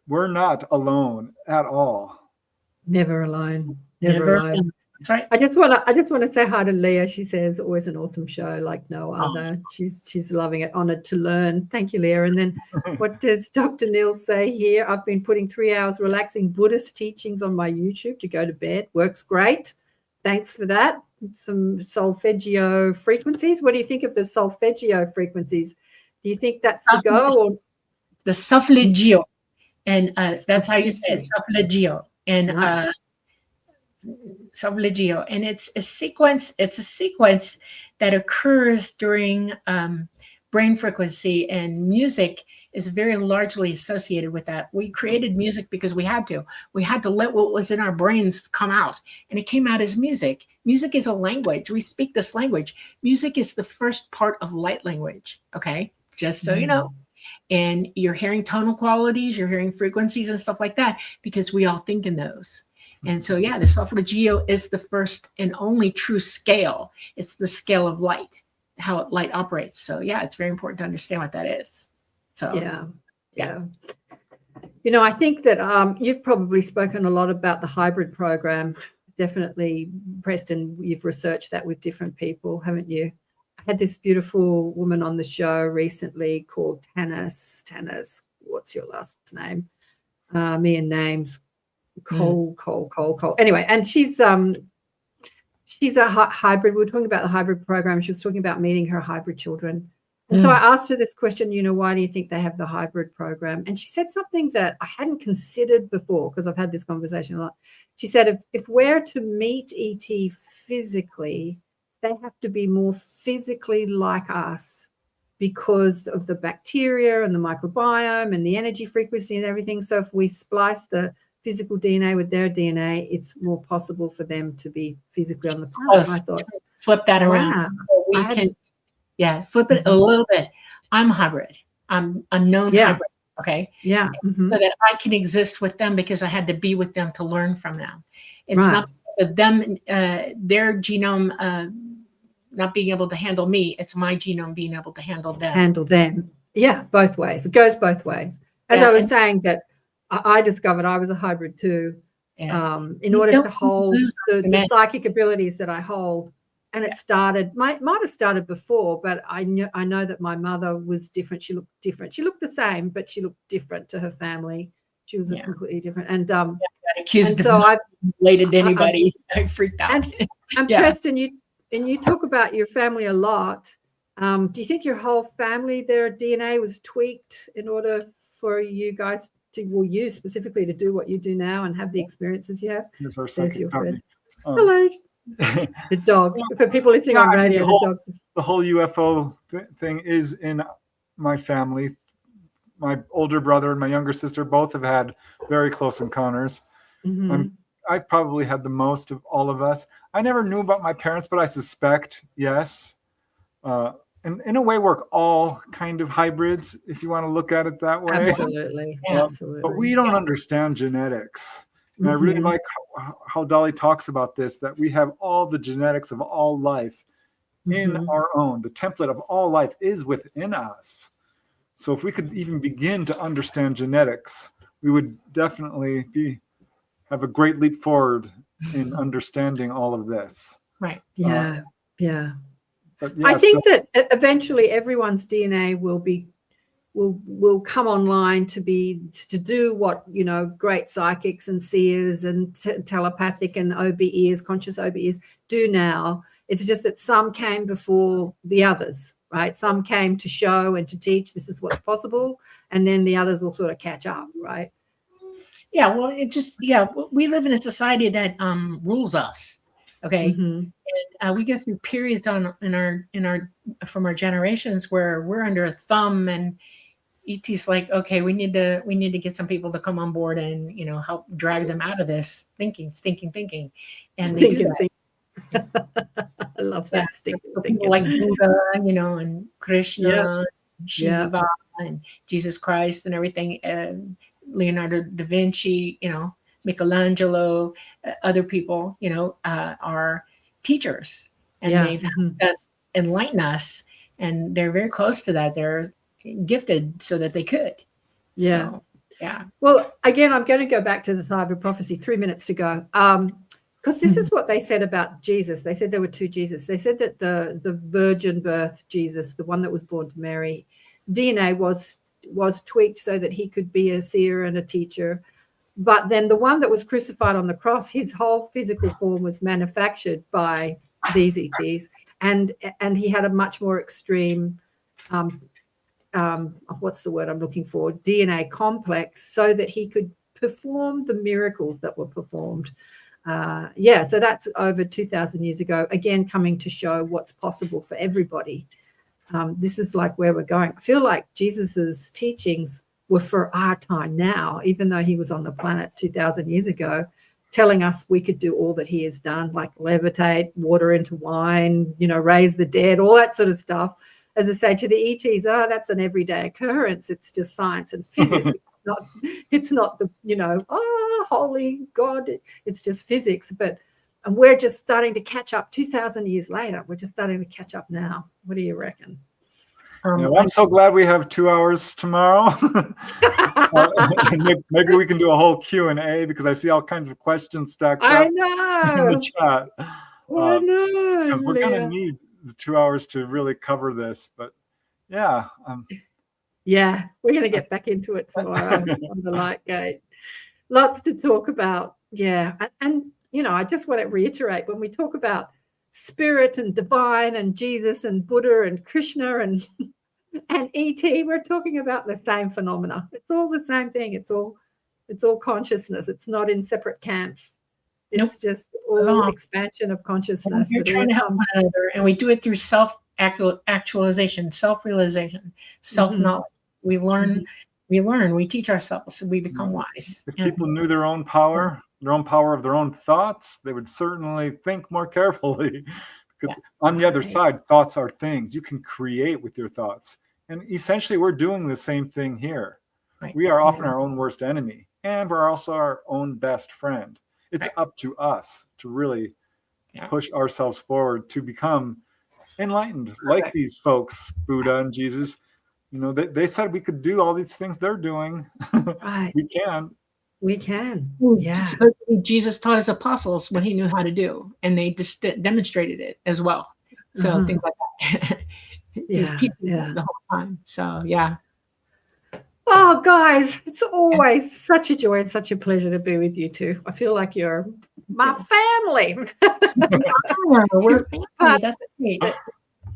We're not alone at all. Never alone. Never alone. That's right. I just want to say hi to Leah. She says always an awesome show, like no other. She's loving it. Honored to learn. Thank you, Leah. And then what does Dr. Neil say here? I've been putting 3 hours relaxing Buddhist teachings on my YouTube to go to bed. Works great. Thanks for that. Some solfeggio frequencies. What do you think of the solfeggio frequencies? Do you think that's the go? Or the solfeggio, and that's how you say it, solfeggio. And nice. Solfeggio, and it's a sequence that occurs during brain frequency, and music is very largely associated with that. We created music because we had to let what was in our brains come out, and it came out as music. Music is a language. We speak this language. Music is the first part of light language. Okay, just so you know. And you're hearing tonal qualities, you're hearing frequencies and stuff like that, because we all think in those. And so, the solfeggio is the first and only true scale. It's the scale of light, how light operates. So, it's very important to understand what that is. So, yeah. I think that you've probably spoken a lot about the hybrid program. Definitely, Preston, you've researched that with different people, haven't you? I had this beautiful woman on the show recently called Tannis. What's your last name? Me and names. Cole. Anyway, and she's a hybrid. We were talking about the hybrid program. She was talking about meeting her hybrid children. And so I asked her this question, why do you think they have the hybrid program? And she said something that I hadn't considered before, because I've had this conversation a lot. She said, if we're to meet ET physically, they have to be more physically like us because of the bacteria and the microbiome and the energy frequency and everything. So if we splice the physical DNA with their DNA, it's more possible for them to be physically on the planet. I thought, flip that around. wow. So we can, flip it a little bit. I'm hybrid. I'm a known hybrid. Okay. Yeah. So that I can exist with them because I had to be with them to learn from them. It's not because of them, their genome not being able to handle me. It's my genome being able to handle them. Yeah, both ways. It goes both ways. As I was saying, that I discovered I was a hybrid too. In order to hold the psychic abilities that I hold. And it started, might have started before, but I know that my mother was different. She looked different. She looked the same, but she looked different to her family. She was a completely different. And so I related to anybody. I freaked out. And Preston, you talk about your family a lot. Do you think your whole family, their DNA was tweaked in order for you guys to, well, you specifically, to do what you do now and have the experiences you have? There's your friend. Hello. The dog. For people listening on radio, the whole UFO thing is in my family. My older brother and my younger sister both have had very close encounters. I probably had the most of all of us. I never knew about my parents, but I suspect, yes. And in a way, we're all kind of hybrids, if you want to look at it that way. Absolutely. But we don't understand genetics. And I really like how Dolly talks about this, that we have all the genetics of all life in our own. The template of all life is within us. So if we could even begin to understand genetics, we would definitely have a great leap forward in understanding all of this. Right. Yeah. But I think that eventually everyone's DNA will come online to do what, great psychics and seers and telepathic and OBEs, conscious OBEs do now. It's just that some came before the others, right? Some came to show and to teach this is what's possible, and then the others will sort of catch up, right? Yeah, well, we live in a society that rules us. Okay. And we go through periods from our generations where we're under a thumb, and ET's like, okay, we need to get some people to come on board and help drag them out of this stinking thinking. And they do that. I love that stinking thinking. Like Buddha, and Krishna, and Shiva, and Jesus Christ, and everything. And Leonardo da Vinci, Michelangelo, other people, are teachers, and they've helped us enlighten us, and they're very close to that. They're gifted so that they could. So, Well, again, I'm going to go back to the Thyroid prophecy. 3 minutes to go. Because this is what they said about Jesus. They said there were two Jesus. They said that the virgin birth Jesus, the one that was born to Mary, DNA was tweaked so that he could be a seer and a teacher. But then the one that was crucified on the cross, his whole physical form was manufactured by these ETs, and he had a much more extreme, what's the word I'm looking for, DNA complex, so that he could perform the miracles that were performed. So that's over 2,000 years ago, again, coming to show what's possible for everybody. This is like where we're going. I feel like Jesus's teachings were for our time now, even though he was on the planet 2,000 years ago, telling us we could do all that he has done, like levitate, water into wine, raise the dead, all that sort of stuff. As I say to the ETs, that's an everyday occurrence. It's just science and physics. It's not the, holy God. It's just physics. And we're just starting to catch up 2,000 years later. We're just starting to catch up now. What do you reckon? I'm so glad we have 2 hours tomorrow. Maybe we can do a whole Q&A, because I see all kinds of questions stacked up in the chat. I know. Because we're going to need the 2 hours to really cover this. But we're going to get back into it tomorrow on the Light Gate. Lots to talk about. Yeah. And I just want to reiterate, when we talk about spirit and divine and Jesus and Buddha and Krishna and ET, we're talking about the same phenomena. It's all the same thing. It's all consciousness. It's not in separate camps. It's just all expansion of consciousness. We're trying to help one another, and we do it through self-actualization, self-realization, self-knowledge. We learn We learn, we teach ourselves, and we become wise. If people knew their own power of their own thoughts, they would certainly think more carefully. Because on the other side, thoughts are things you can create with your thoughts. And essentially, we're doing the same thing here. Right. We are often our own worst enemy, and we're also our own best friend. It's up to us to really push ourselves forward to become enlightened, like these folks, Buddha and Jesus. You know, they said we could do all these things they're doing. Right. We can. We can. Yeah. Jesus taught his apostles what he knew how to do, and they just demonstrated it as well. So things like that. He was teaching them the whole time. So yeah. Oh, guys, it's always such a joy and such a pleasure to be with you two. I feel like you're my family. We're family. That's great.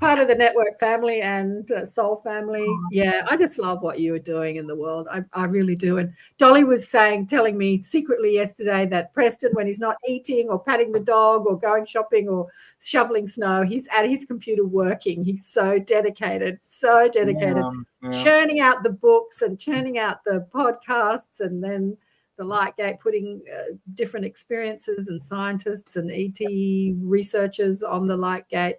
Part of the network family and soul family. Yeah, I just love what you are doing in the world. I really do. And Dolly was telling me secretly yesterday that Preston, when he's not eating or patting the dog or going shopping or shoveling snow, he's at his computer working. He's so dedicated, churning out the books and churning out the podcasts, and then the Lightgate, putting different experiences and scientists and ET researchers on the Lightgate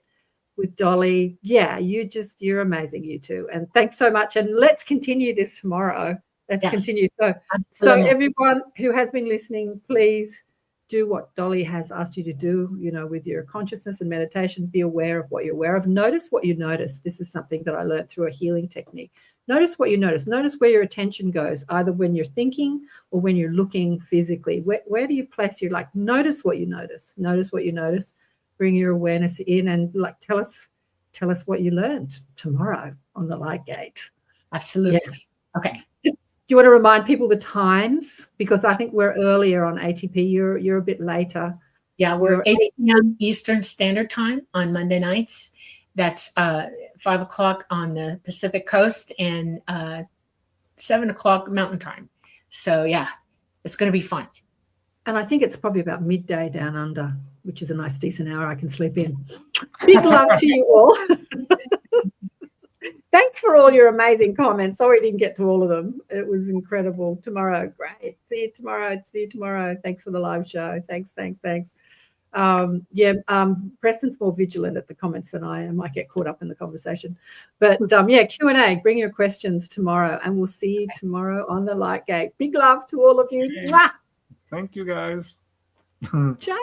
with Dolly. Yeah, you're amazing, you two. And thanks so much. And let's continue this tomorrow. Let's continue. So everyone who has been listening, please do what Dolly has asked you to do, you know, with your consciousness and meditation. Be aware of what you're aware of. Notice what you notice. This is something that I learned through a healing technique. Notice what you notice. Notice where your attention goes, either when you're thinking or when you're looking physically. Where do you place your, like, notice what you notice. Notice what you notice. Bring your awareness in and, like, tell us what you learned tomorrow on the Lightgate. Absolutely. Yeah. Okay. Do you want to remind people the times? Because I think we're earlier on ATP. You're a bit later. Yeah, we're 8 p.m. Eastern Standard Time on Monday nights. That's 5 o'clock on the Pacific Coast and 7 o'clock Mountain Time. So yeah, it's going to be fun. And I think it's probably about midday down under, which is a nice decent hour I can sleep in. Big love to you all. Thanks for all your amazing comments. Sorry I didn't get to all of them. It was incredible. Tomorrow, great. See you tomorrow. Thanks for the live show. Thanks. Preston's more vigilant at the comments than I am. I might get caught up in the conversation. But Q&A. Bring your questions tomorrow, and we'll see you tomorrow on the Lightgate. Big love to all of you. Mwah! Thank you, guys. Ciao.